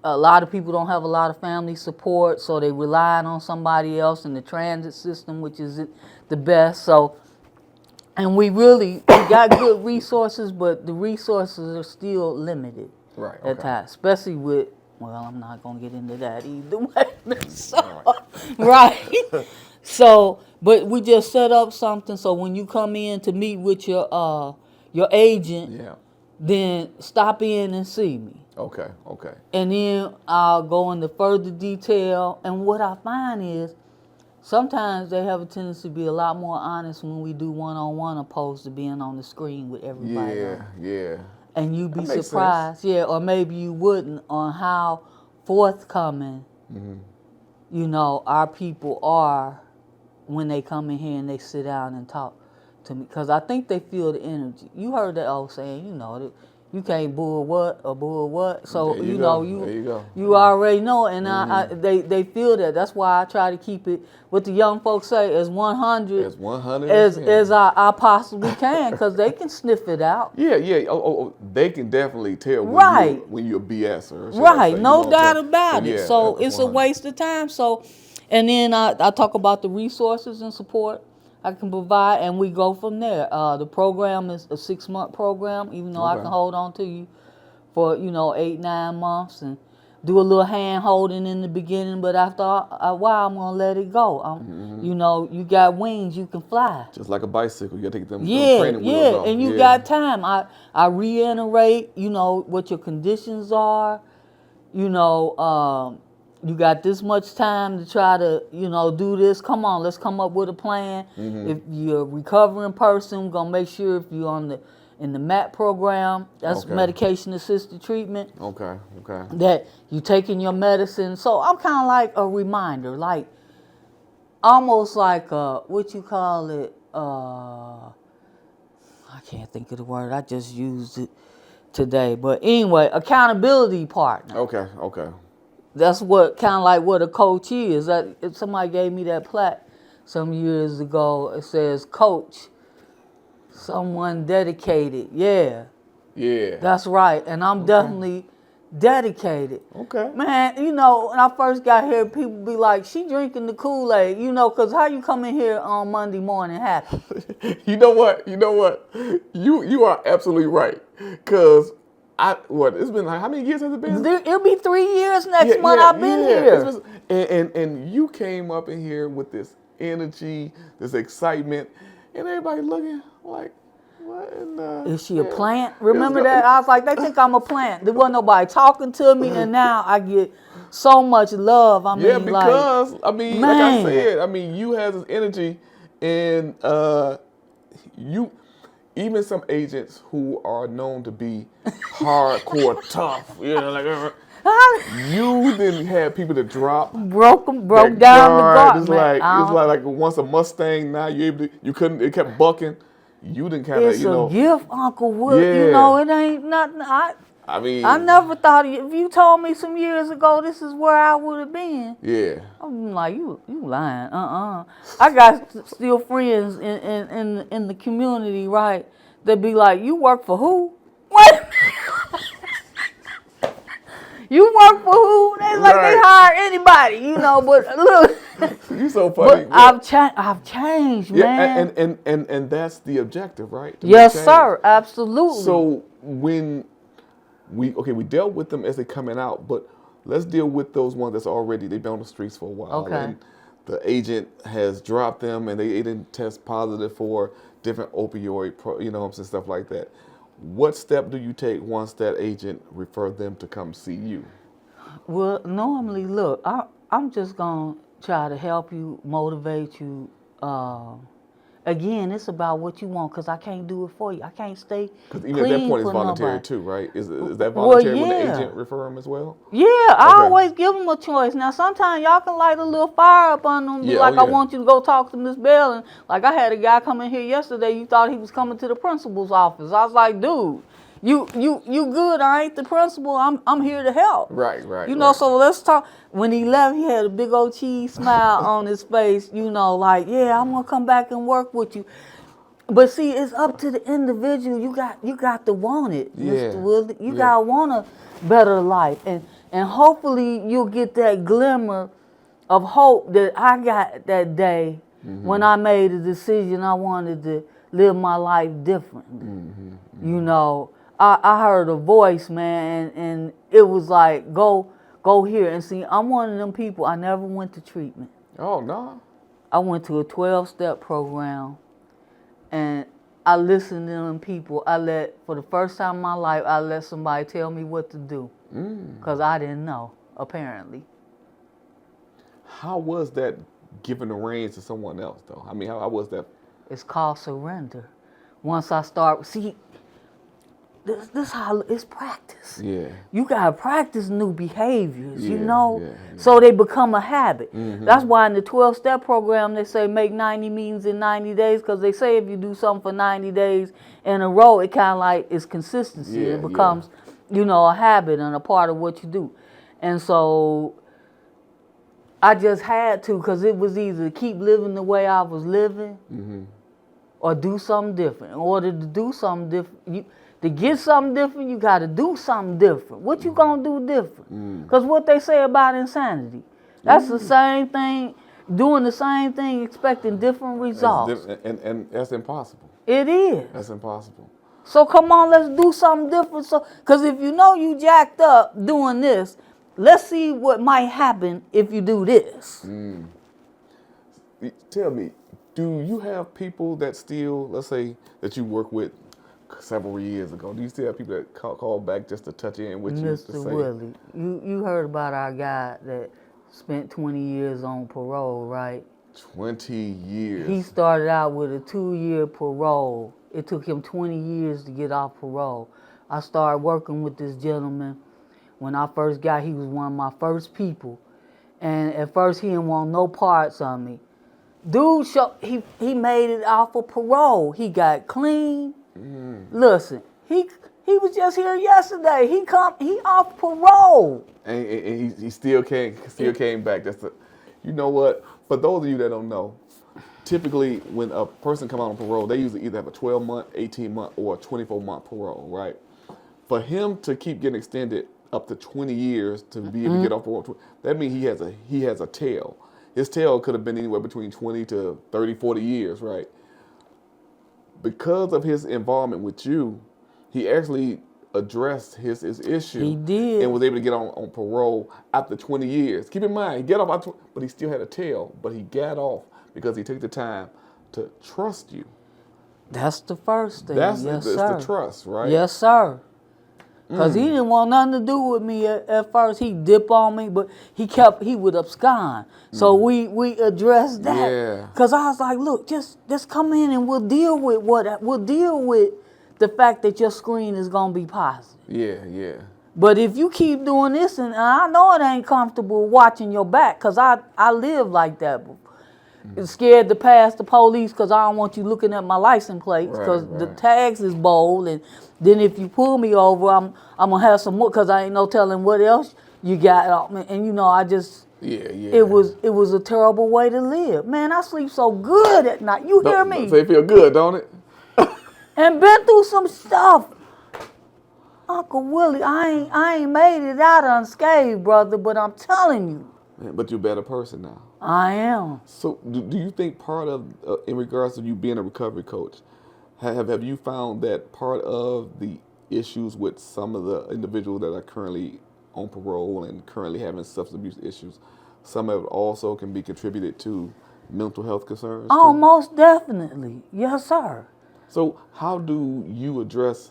a lot of people don't have a lot of family support, so they relying on somebody else in the transit system, which isn't the best. So, and we got good resources, but the resources are still limited at times, especially with, well, I'm not going to get into that either way. So, right. So, but we just set up something, so when you come in to meet with your agent, then stop in and see me. Okay. And then I'll go into further detail. And what I find is sometimes they have a tendency to be a lot more honest when we do one-on-one opposed to being on the screen with everybody. Yeah. And you'd be surprised, or maybe you wouldn't, on how forthcoming, you know, our people are when they come in here and they sit down and talk to me, because I think they feel the energy. You heard that old saying, you know, you can't bull what. So There you you go. know There you go. you already know, and they feel that. That's why I try to keep it. What the young folks say as 100 As 100 as I possibly can, because they can sniff it out. Yeah. Oh, they can definitely tell Right. when you're a BSer. Or Right, no what I'm doubt saying? about So, it. yeah, So that's it's a 100. waste of time. So, and then I talk about the resources and support I can provide, and we go from there. The program is a 6-month program, even though I Okay. can hold on to you for 8-9 months and do a little hand holding in the beginning. But after a while, I'm gonna let it go. You got wings, you can fly. Just like a bicycle, you gotta take them Yeah, training wheels off. and you Yeah. got time. I reiterate, what your conditions are. You got this much time to try to, do this. Come on, let's come up with a plan. If you're a recovering person, we're gonna make sure if you're in the MAT program, that's Okay. medication assisted treatment, Okay. that you taking your medicine. So I'm kind of like a reminder, like almost like what you call it. I can't think of the word. I just used it today. But anyway, accountability partner. Okay. That's what kind of like what a coach is. If somebody gave me that plaque some years ago, it says coach, someone dedicated. Yeah, that's right. And I'm definitely dedicated. Okay. Man, when I first got here, people be like, she drinking the Kool-Aid, because how you come in here on Monday morning happy? You know what? You are absolutely right. Cause it's been like, how many years has it been? It'll be 3 years next month I've been here. And you came up in here with this energy, this excitement, and everybody looking like, what in the Is she a hell? plant? Remember that? I was like, they think I'm a plant. There wasn't nobody talking to me, and now I get so much love. Because like I man. said, you have this energy, and you. Even some agents who are known to be hardcore tough, you didn't have people to drop. broke down the guard. guard, It's man. like once a Mustang. Now you couldn't. It kept bucking. You didn't kind of It's a gift, Uncle Wood. Yeah. It ain't nothing. I never thought if you told me some years ago this is where I would have been. Yeah. I'm like, you lying. I got still friends in the community, right? That be like, you work for who? What? You work for who? They like they hire anybody, But look, You so funny. but I've changed, man. And that's the objective, right? To Yes, make change. sir. Absolutely. So when we dealt with them as they coming out, but let's deal with those ones that's already they've been on the streets for a while. Okay. And the agent has dropped them, and they didn't test positive for different opioid, stuff like that. What step do you take once that agent refer them to come see you? Well, normally, look, I'm just gonna try to help you, motivate you. Again, it's about what you want, because I can't do it for you. I can't stay Because clean even at that point, it's for voluntary nobody. too, right? Is that voluntary when the yeah. agent refer them as well? Yeah, I Okay. always give them a choice. Now, sometimes y'all can light a little fire up on them. Be Yeah, like, oh, I yeah. want you to go talk to Miss Bell. And like, I had a guy come in here yesterday. You thought he was coming to the principal's office. I was like, dude, you good? I ain't the principal. I'm here to help. Right. So let's talk. When he left, he had a big old cheese smile on his face. Like, yeah, I'm gonna come back and work with you. But see, it's up to the individual. You got to want it, Yeah. Mr. Woodley. You gotta want a better life, and hopefully you'll get that glimmer of hope that I got that day when I made a decision I wanted to live my life differently. I heard a voice, man, and it was like, go here. And see, I'm one of them people, I never went to treatment. Oh, no. I went to a 12-step program, and I listened to them people. For the first time in my life, I let somebody tell me what to do, because I didn't know, apparently. How was that giving the reins to someone else, though? How was that? It's called surrender. Once I start, see, this how it's practice. Yeah. You gotta practice new behaviors, you Yeah, know, yeah. so they become a habit. Mm-hmm. That's why in the 12-step program they say make 90 meetings in 90 days, because they say if you do something for 90 days in a row, it kind of like it's consistency. Yeah, It becomes, you know, a habit and a part of what you do. And so I just had to, because it was either keep living the way I was living or do something different. In order to do something different, to get something different, you got to do something different. What you going to do different? Because what they say about insanity, that's the same thing, doing the same thing, expecting different results. And that's impossible. It is. That's impossible. So come on, let's do something different. So, because if you know you jacked up doing this, let's see what might happen if you do this. Tell me, do you have people that still, let's say, that you work with several years ago, do you still have people that call back just to touch in with you? Mr. Willie, you heard about our guy that spent 20 years on parole, right? 20 years. He started out with a 2-year parole. It took him 20 years to get off parole. I started working with this gentleman. When I first got, he was one of my first people. And at first he didn't want no parts of me. Dude, he made it off of parole. He got clean. Listen, he was just here yesterday. He off parole. And he still came back. You know what? For those of you that don't know, typically when a person come out on parole, they usually either have a 12-month, 18-month, or a 24-month parole, right? For him to keep getting extended up to 20 years to be able to get off parole, that means he has a tail. His tail could have been anywhere between 20 to 30, 40 years, right? Because of his involvement with you, he actually addressed his issue. He did. And was able to get on parole after 20 years. Keep in mind, he got off, but he still had a tail. But he got off because he took the time to trust you. That's the first thing. That's yes, it's sir. the trust, right? Yes, sir. Because he didn't want nothing to do with me at first. He'd dip on me, but he would abscond. So we addressed that. Yeah. Because I was like, look, just come in and we'll deal with the fact that your screen is going to be positive. Yeah. But if you keep doing this, and I know it ain't comfortable watching your back, because I live like that. Scared to pass the police because I don't want you looking at my license plates, because the tags is bold, and then if you pull me over, I'm gonna have some more, because I ain't no telling what else you got. And you know, I just it was a terrible way to live. Man, I sleep so good at night. You hear me? So it feel good, don't it? And been through some stuff. Uncle Willie, I ain't made it out unscathed, brother, but I'm telling you. But you're a better person now. I am. So do you think part of, in regards to you being a recovery coach, have you found that part of the issues with some of the individuals that are currently on parole and currently having substance abuse issues, some of it also can be contributed to mental health concerns? Oh, too? most definitely. Yes, sir. So how do you address,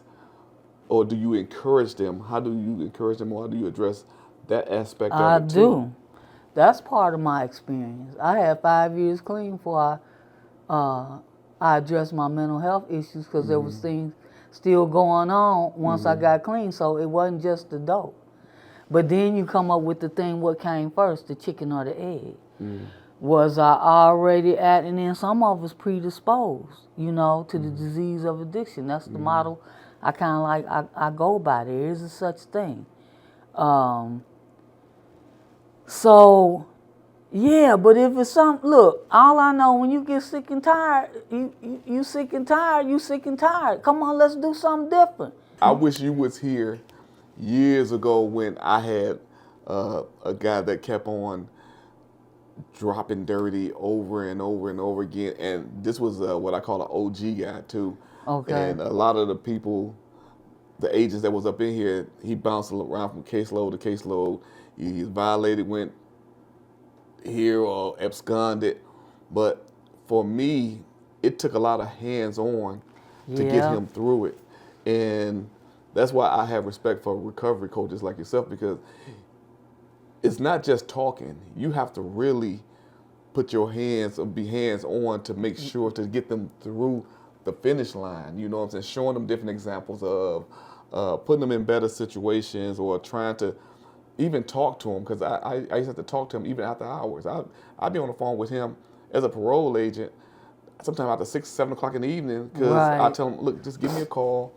or do you encourage them? How do you encourage them, or how do you address that aspect of it too? I do. That's part of my experience. I had 5 years clean before I addressed my mental health issues, because there was things still going on once I got clean. So it wasn't just the dope. But then you come up with the thing, what came first, the chicken or the egg? Was I already at, and then some of us predisposed, you know, to the disease of addiction. That's the model I kind of like, I go by. There is a such thing. So, yeah, but if it's something, look, all I know, when you get sick and tired, you sick and tired. Come on, let's do something different. I wish you was here years ago when I had a guy that kept on dropping dirty over and over and over again. And this was what I call an OG guy too. Okay. And a lot of the people, the agents that was up in here, he bounced around from caseload to caseload. He's violated, went here or absconded. But for me, it took a lot of hands-on to get him through it. And that's why I have respect for recovery coaches like yourself, because it's not just talking. You have to really put your hands or be hands-on to make sure to get them through the finish line. You know what I'm saying? Showing them different examples of putting them in better situations or trying to even talk to him, because I used to have to talk to him even after hours. I'd be on the phone with him as a parole agent sometimes after 6, 7 o'clock in the evening, because I tell him, look, just give me a call.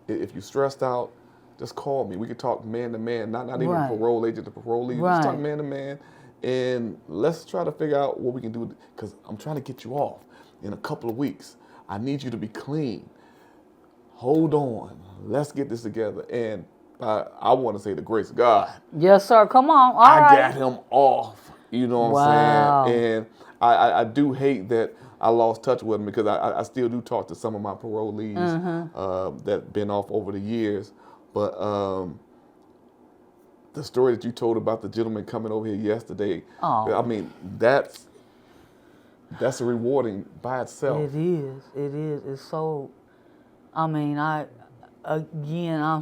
If you're stressed out, just call me. We can talk man to man, not even parole agent to parolee. Just talk man to man, and let's try to figure out what we can do, because I'm trying to get you off in a couple of weeks. I need you to be clean. Hold on. Let's get this together. And I want to say the grace of God. Yes, sir. Come on. I got him off. You know what I'm saying? And I do hate that I lost touch with him, because I still do talk to some of my parolees that been off over the years. But the story that you told about the gentleman coming over here yesterday, I mean, that's a rewarding by itself. It is. It is. It's so, I mean, I'm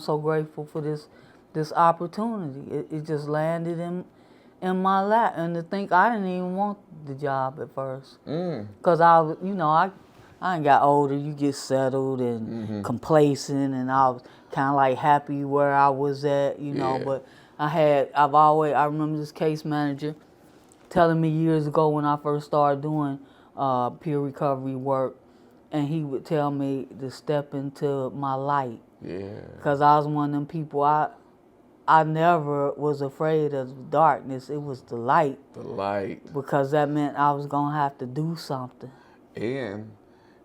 so grateful for this opportunity. It just landed in my lap. And to think I didn't even want the job at first. Because I ain't got older. You get settled and complacent, and I was kind of like happy where I was at, you know. But I remember this case manager telling me years ago when I first started doing peer recovery work, and he would tell me to step into my light. Yeah. Because I was one of them people, I never was afraid of darkness. It was the light. The light. Because that meant I was going to have to do something. And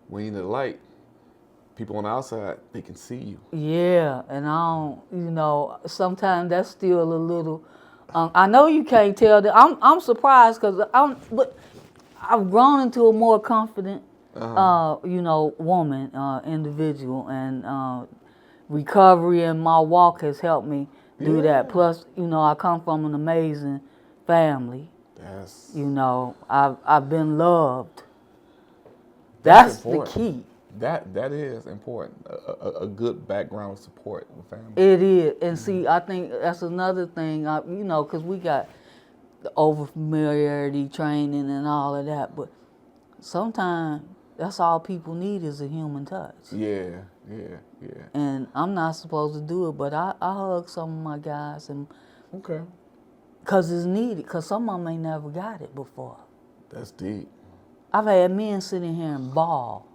when you're in the light, people on the outside, they can see you. Yeah, and I don't, sometimes that's still a little, I know you can't tell that. I'm surprised, because but I've grown into a more confident, woman, individual, and recovery and my walk has helped me do that. Plus, I come from an amazing family. I've been loved. That's the key. That is important. A good background of support with family. It is, and see, I think that's another thing. Because we got the overfamiliarity training and all of that, but sometimes that's all people need is a human touch. Yeah. And I'm not supposed to do it, but I hug some of my guys, and because it's needed. Because some of them ain't never got it before. That's deep. I've had men sitting here and bawl,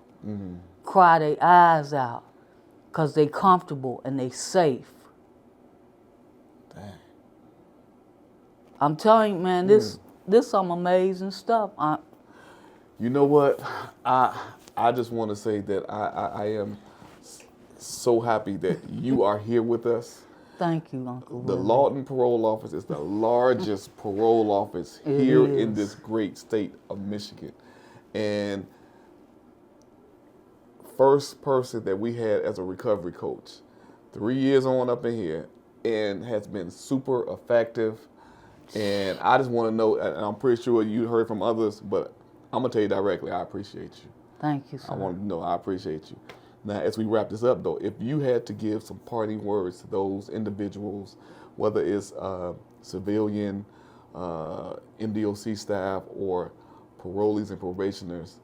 cry their eyes out, because they comfortable and they safe. Dang. I'm telling you, man, this some amazing stuff. You know what? I just want to say that I am so happy that you are here with us. Thank you, Uncle The Willie. Lawton Parole Office is the largest parole office here in this great state of Michigan. And first person that we had as a recovery coach, 3 years on up in here, and has been super effective. And I just want to know, and I'm pretty sure you heard from others, but I'm going to tell you directly, I appreciate you. Thank you, sir. I want to know I appreciate you. Now, as we wrap this up, though, if you had to give some parting words to those individuals, whether it's civilian, MDOC staff, or parolees and probationers,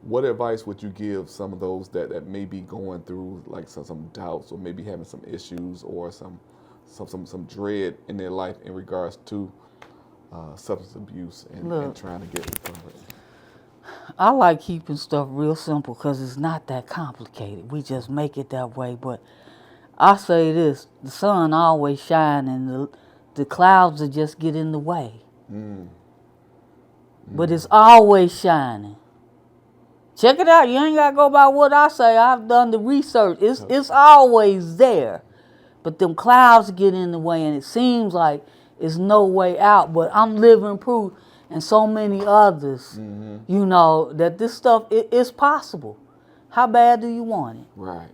what advice would you give some of those that may be going through like some doubts, or maybe having some issues, or some dread in their life in regards to substance abuse and trying to get recovered? I like keeping stuff real simple, because it's not that complicated. We just make it that way. But I say this, the sun always shines, and the clouds will just get in the way. But it's always shining. Check it out. You ain't got to go by what I say. I've done the research. It's always there. But them clouds get in the way, and it seems like it's no way out. But I'm living proof, and so many others, that this stuff is possible. How bad do you want it? Right.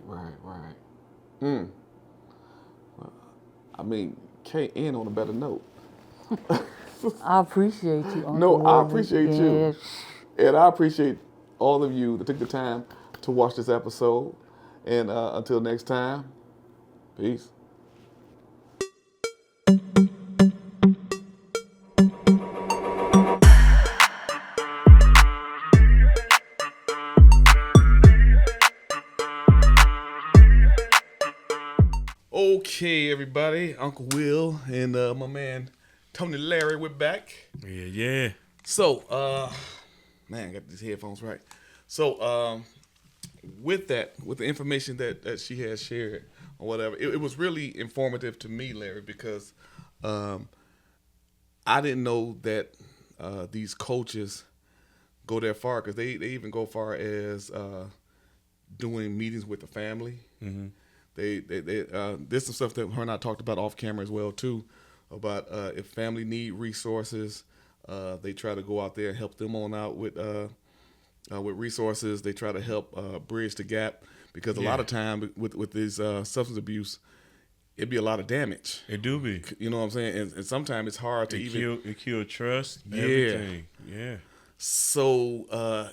I mean, can't end on a better note. I appreciate you, Uncle No, I Willie. appreciate you. And I appreciate all of you that took the time to watch this episode. And until next time, peace. everybody. Uncle Will and my man Tony Larry, we're back. Yeah. So, man, I got these headphones right. So, with the information that she has shared or whatever, it was really informative to me, Larry, because I didn't know that these coaches go that far, because they even go far as doing meetings with the family. Mm-hmm. There's some stuff that her and I talked about off camera as well too, about if family need resources, they try to go out there and help them on out with resources. They try to help bridge the gap, because a lot of time with these substance abuse, it'd be a lot of damage. It do be. You know what I'm saying? And sometimes it's hard to it kill trust. Everything. Yeah. So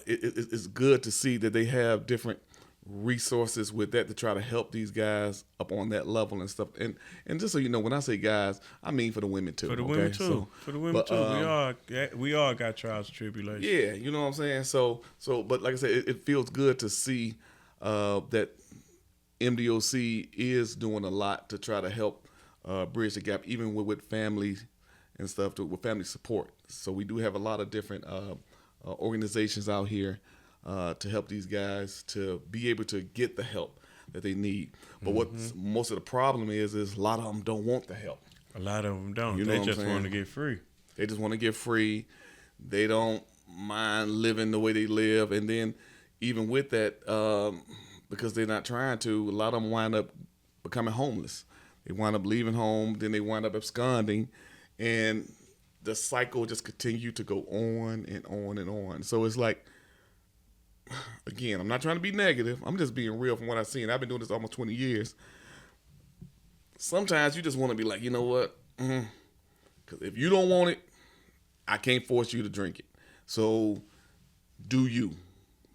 it's good to see that they have different resources with that to try to help these guys up on that level and stuff. And just so you know, when I say guys, I mean for the women too. For the women too. So, for the women too. We all got trials and tribulations. Yeah, you know what I'm saying? So but like I said, it feels good to see that MDOC is doing a lot to try to help bridge the gap, even with families and stuff, with family support. So we do have a lot of different organizations out here to help these guys to be able to get the help that they need. But what most of the problem is a lot of them don't want the help. A lot of them don't. You know they just want to get free. They just want to get free. They don't mind living the way they live. And then even with that, because they're not trying to, a lot of them wind up becoming homeless. They wind up leaving home, then they wind up absconding, and the cycle just continues to go on and on and on. So it's like, again, I'm not trying to be negative. I'm just being real from what I've seen. I've been doing this almost 20 years. Sometimes you just want to be like, you know what? Because if you don't want it, I can't force you to drink it. So do you.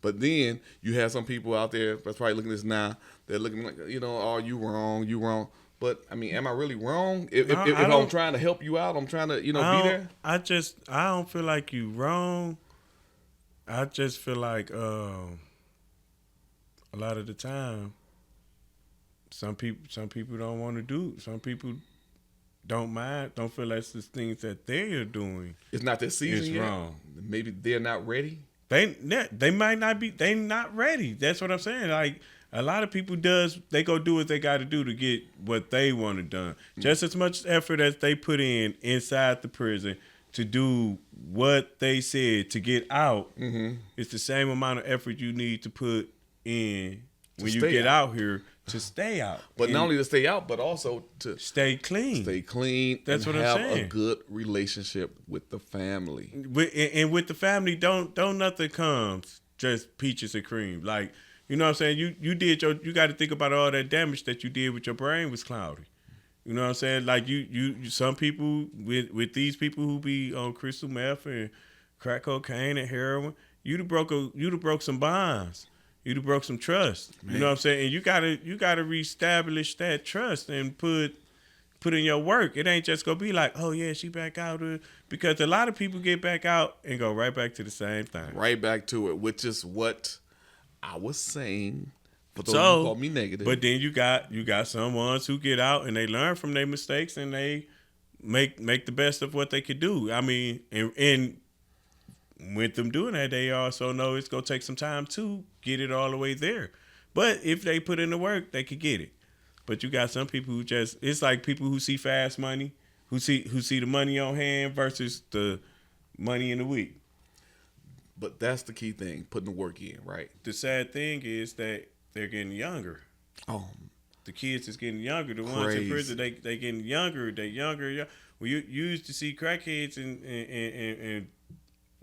But then you have some people out there that's probably looking at this now. They're looking like, oh, you wrong, you wrong. But, I mean, am I really wrong? If I'm trying to help you out, I'm trying to, be there? I don't feel like you wrong. I just feel like a lot of the time, some people don't want to do. Some people don't mind, don't feel like the things that they are doing. It's not their season yet. Wrong. Maybe they're not ready. They might not be. They not ready. That's what I'm saying. Like, a lot of people they go do what they got to do to get what they want to done. Mm-hmm. Just as much effort as they put in inside the prison to do what they said to get out, it's the same amount of effort you need to put in when you get out here to stay out. But not only to stay out, but also to stay clean. Stay clean. That's and what have I'm saying. A good relationship with the family. And with the family, don't nothing comes just peaches and cream. Like, you know what I'm saying? You got to think about all that damage that you did with your brain was cloudy. You know what I'm saying? Like you some people with these people who be on crystal meth and crack cocaine and heroin, you'd have broke some bonds. You'd have broke some trust. Man. You know what I'm saying? And you gotta reestablish that trust and put in your work. It ain't just gonna be like, oh yeah, she back out, because a lot of people get back out and go right back to the same thing. Right back to it, which is what I was saying. But those who call me negative. But then you got some ones who get out and they learn from their mistakes and they make the best of what they could do. I mean, and with them doing that, they also know it's gonna take some time to get it all the way there. But if they put in the work, they could get it. But you got some people who it's like people who see fast money, who see the money on hand versus the money in the week. But that's the key thing, putting the work in, right? The sad thing is that they're getting younger. Oh, the kids is getting younger. The ones in prison, they getting younger. They younger. Well, you used to see crackheads and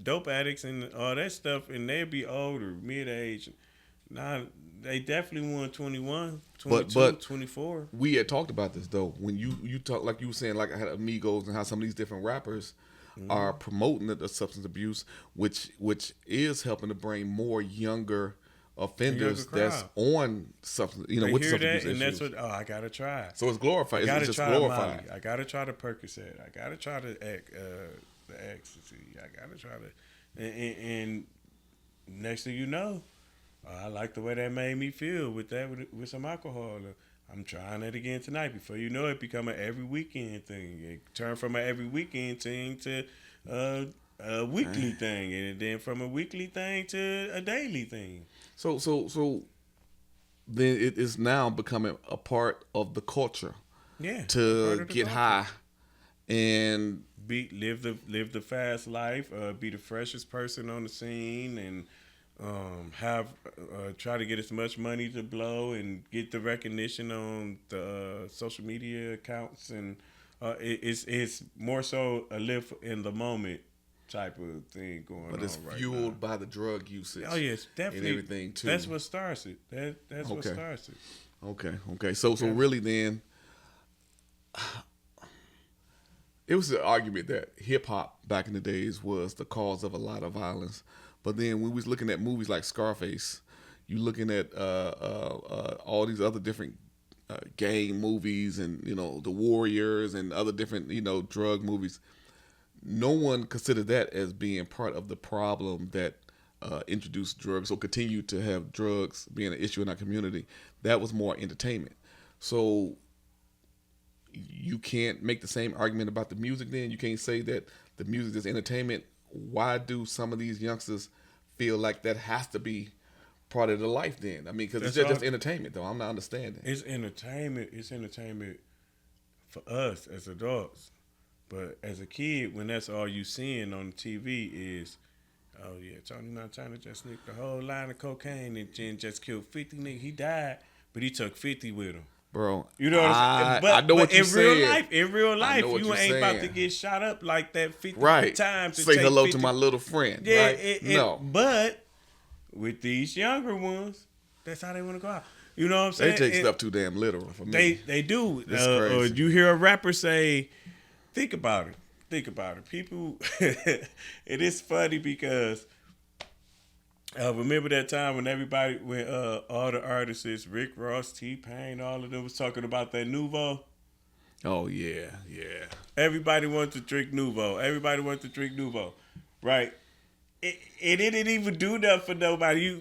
dope addicts and all that stuff, and they'd be older, mid-age. Now, they definitely want 21, 22, but 24. We had talked about this, though. When you talk, like you were saying, like I had Amigos and how some of these different rappers are promoting the substance abuse, which is helping to bring more younger offenders that's on substance, they with hear substance that, abuse and issues. that's what I gotta try. So it's glorified. It's just glorified. I gotta try the Percocet. I gotta try the ecstasy. I gotta try the and next thing you know, I like the way that made me feel with some alcohol. I'm trying it again tonight. Before you know it, become an every weekend thing. It turned from an every weekend thing to a weekly thing, and then from a weekly thing to a daily thing. So then it is now becoming a part of the culture. Yeah, To get high and live the fast life, be the freshest person on the scene, and have try to get as much money to blow and get the recognition on the social media accounts, and it's more so a live in the moment type of thing going on. But it's right fueled now. by the drug usage. Oh yes, definitely. And everything too. That's what starts it. That's what starts it. Okay. So really then, it was the argument that hip hop back in the days was the cause of a lot of violence. But then when we was looking at movies like Scarface, you looking at all these other different gang movies, and the Warriors and other different drug movies. No one considered that as being part of the problem that introduced drugs or continue to have drugs being an issue in our community. That was more entertainment. So you can't make the same argument about the music then. You can't say that the music is entertainment. Why do some of these youngsters feel like that has to be part of their life then? I mean, because it's just entertainment, though. I'm not understanding. It's entertainment. It's entertainment for us as adults. But as a kid, when that's all you seeing on the TV is, oh yeah, Tony Montana just nicked the whole line of cocaine and then just killed 50 niggas. He died, but he took 50 with him. Bro, you know what I'm saying? But, I know what you're saying. In real life, you ain't about to saying. get shot up like that 50 right. times. Say hello to my little friend. Yeah, right? No. But with these younger ones, that's how they want to go out. You know what I'm saying? They take stuff too damn literal for me. They do. It's crazy. You hear a rapper say, think about it. People, it is funny because remember that time when all the artists, Rick Ross, T-Pain, all of them was talking about that Nouveau? Oh, yeah. Everybody wanted to drink Nouveau. Right? It didn't even do nothing for nobody.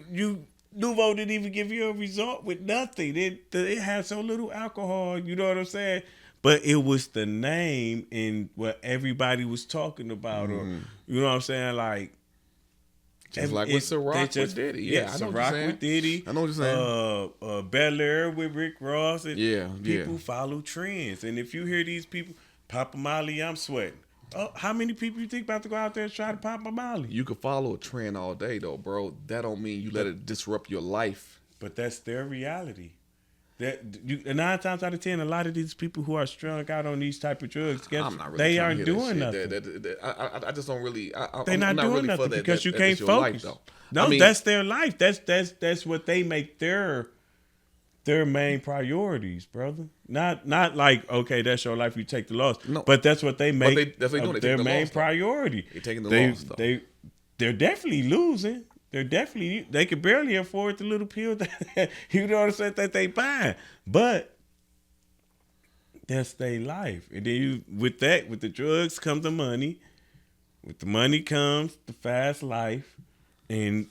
Nouveau didn't even give you a result with nothing. It had so little alcohol, you know what I'm saying? But it was the name and what everybody was talking about, or you know what I'm saying, like just like with Ciroc with Diddy. Yeah, I know what you're saying. With Diddy. I know what you're saying. Bel Air with Rick Ross. And people yeah. follow trends, and if you hear these people, Papa Molly, I'm sweating. Oh, how many people you think about to go out there and try to pop a Molly? You could follow a trend all day, though, bro. That don't mean you let it disrupt your life. But that's their reality. 9 times out of 10, a lot of these people who are strung out on these type of drugs, they aren't doing nothing. I just don't really. They're not doing really nothing because you can't Life, focus. No, that's their life. That's what they make their main priorities, brother. Not like, okay, that's your life. You take the loss. No, but that's what they make their main priority. They're taking the loss, though. They're definitely losing. They can barely afford the little pill that you know what I'm saying, that they buy. But that's their life. And then with the drugs comes the money. With the money comes the fast life. And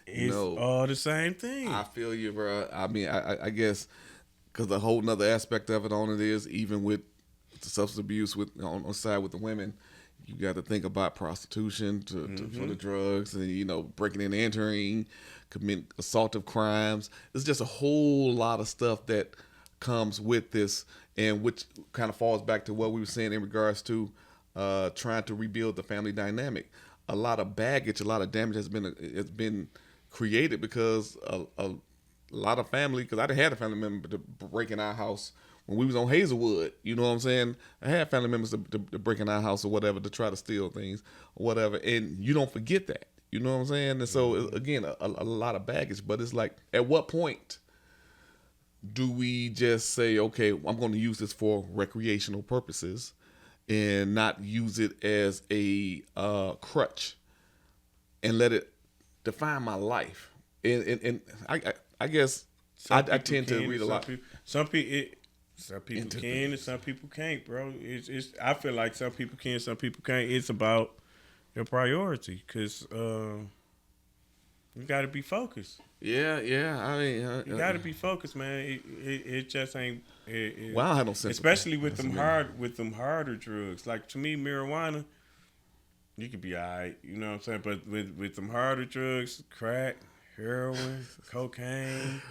it's all the same thing. I feel you, bro. I mean, I guess because the whole nother aspect of it on it is, even with the substance abuse on the side with the women, you got to think about prostitution for the drugs, and breaking and entering, commit assaultive crimes. It's just a whole lot of stuff that comes with this, and which kind of falls back to what we were saying in regards to trying to rebuild the family dynamic. A lot of baggage, a lot of damage has been created because a lot of family. Because I had a family member to break in our house when we was on Hazelwood. You know what I'm saying? I had family members to break in our house or whatever, to try to steal things or whatever, and you don't forget that. You know what I'm saying? And so again, a lot of baggage. But it's like, at what point do we just say, okay, I'm going to use this for recreational purposes and not use it as a crutch and let it define my life? And I guess I tend to read a lot. Some people can and some people can't, bro. I feel like some people can, some people can't. It's about your priority, because you got to be focused. Yeah. I mean, You got to be focused, man. It just ain't. Well, I don't have no sympathy. Especially with them harder drugs. Like to me, marijuana, you could be alright. You know what I'm saying? But with them harder drugs, crack, heroin, cocaine,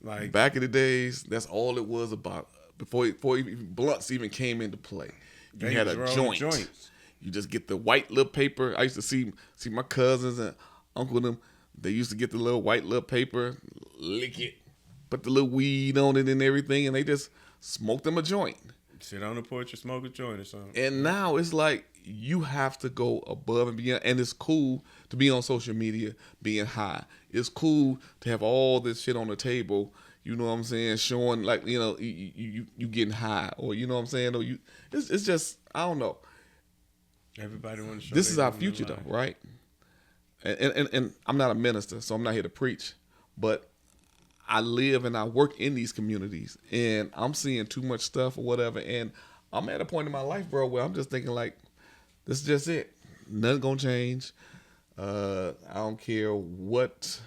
like back in the days, that's all it was about. Before even blunts even came into play, you had a joint. Joints. You just get the white little paper. I used to see my cousins and uncle them. They used to get the little white little paper, lick it, put the little weed on it and everything, and they just smoked them a joint. Sit on the porch and smoke a joint or something. And now it's like you have to go above and beyond. And it's cool to be on social media being high. It's cool to have all this shit on the table. You know what I'm saying? Showing like, you know, you getting high, or you know what I'm saying? Or it's just, I don't know. Everybody wants to show this is our future though, right? And I'm not a minister, so I'm not here to preach, but I live and I work in these communities, and I'm seeing too much stuff or whatever, and I'm at a point in my life, bro, where I'm just thinking like, this is just it. Nothing gonna change. I don't care what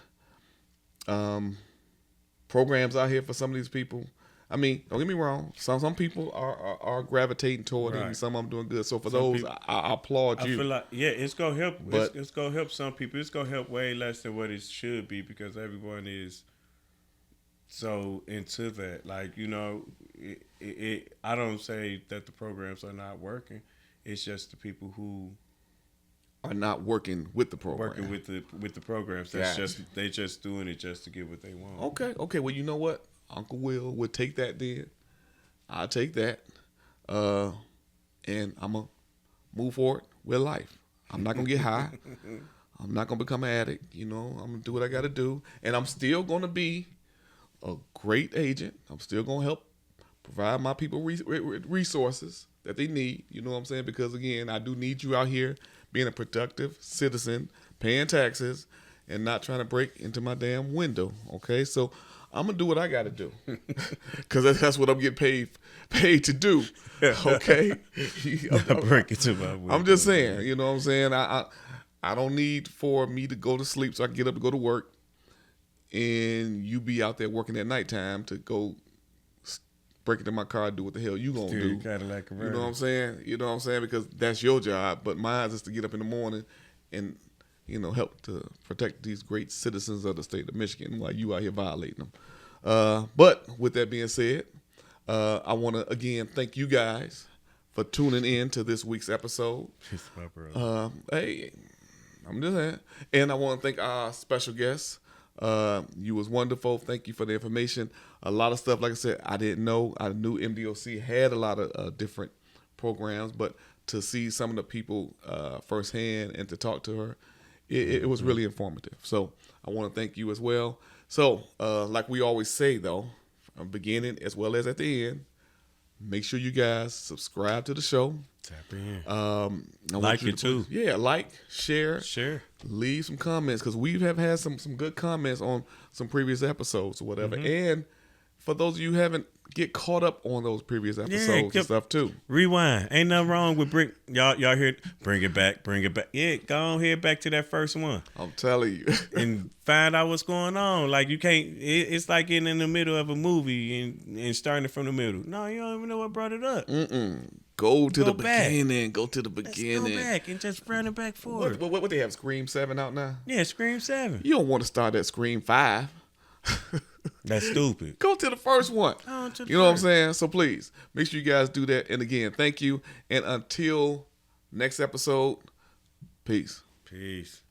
programs out here for some of these people. I mean, don't get me wrong. Some people are gravitating toward it, and some of them doing good. So for some those, people, I applaud you. I feel like, yeah, it's gonna help. But it's gonna help some people. It's gonna help way less than what it should be, because everyone is so into that. Like, you know, I don't say that the programs are not working. It's just the people who are not working with the program. Working with the programs. That's they just doing it just to get what they want. Okay. Well, you know what? Uncle Will would take that then. I'll take that. And I'm going to move forward with life. I'm not going to get high. I'm not going to become an addict. You know, I'm going to do what I got to do. And I'm still going to be a great agent. I'm still going to help provide my people resources that they need. You know what I'm saying? Because, again, I do need you out here being a productive citizen, paying taxes, and not trying to break into my damn window. Okay? So I'm going to do what I got to do, because that's what I'm getting paid to do, okay? I'm just saying, you know what I'm saying? I don't need for me to go to sleep so I can get up to go to work, and you be out there working at nighttime to go break into my car and do what the hell you going to do. Cadillac you know what I'm saying? You know what I'm saying? Because that's your job, but mine is to get up in the morning and, you know, help to protect these great citizens of the state of Michigan while you out here violating them. But with that being said, I want to again thank you guys for tuning in to this week's episode. Hey, I'm just saying. And I want to thank our special guests. You was wonderful. Thank you for the information. A lot of stuff, like I said, I didn't know. I knew MDOC had a lot of different programs, but to see some of the people firsthand and to talk to her, it was really informative. So I want to thank you as well. So like we always say, though, from the beginning as well as at the end, make sure you guys subscribe to the show. Tap in. Like it too. Yeah, like, share. Leave some comments, because we have had some good comments on some previous episodes or whatever. And for those of you who haven't, get caught up on those previous episodes and stuff too. Rewind. Ain't nothing wrong with y'all hear bring it back. Yeah, go on here back to that first one. I'm telling you. And find out what's going on. Like, you can't, it's like getting in the middle of a movie and starting it from the middle. No, you don't even know what brought it up. Go to the beginning. Go to the beginning. Let's go back and just run it back forward. What they have, Scream 7 out now? Yeah, Scream 7. You don't want to start at Scream 5. That's stupid. Go to the first one. You know what I'm saying? So please, make sure you guys do that. And again, thank you. And until next episode, peace. Peace.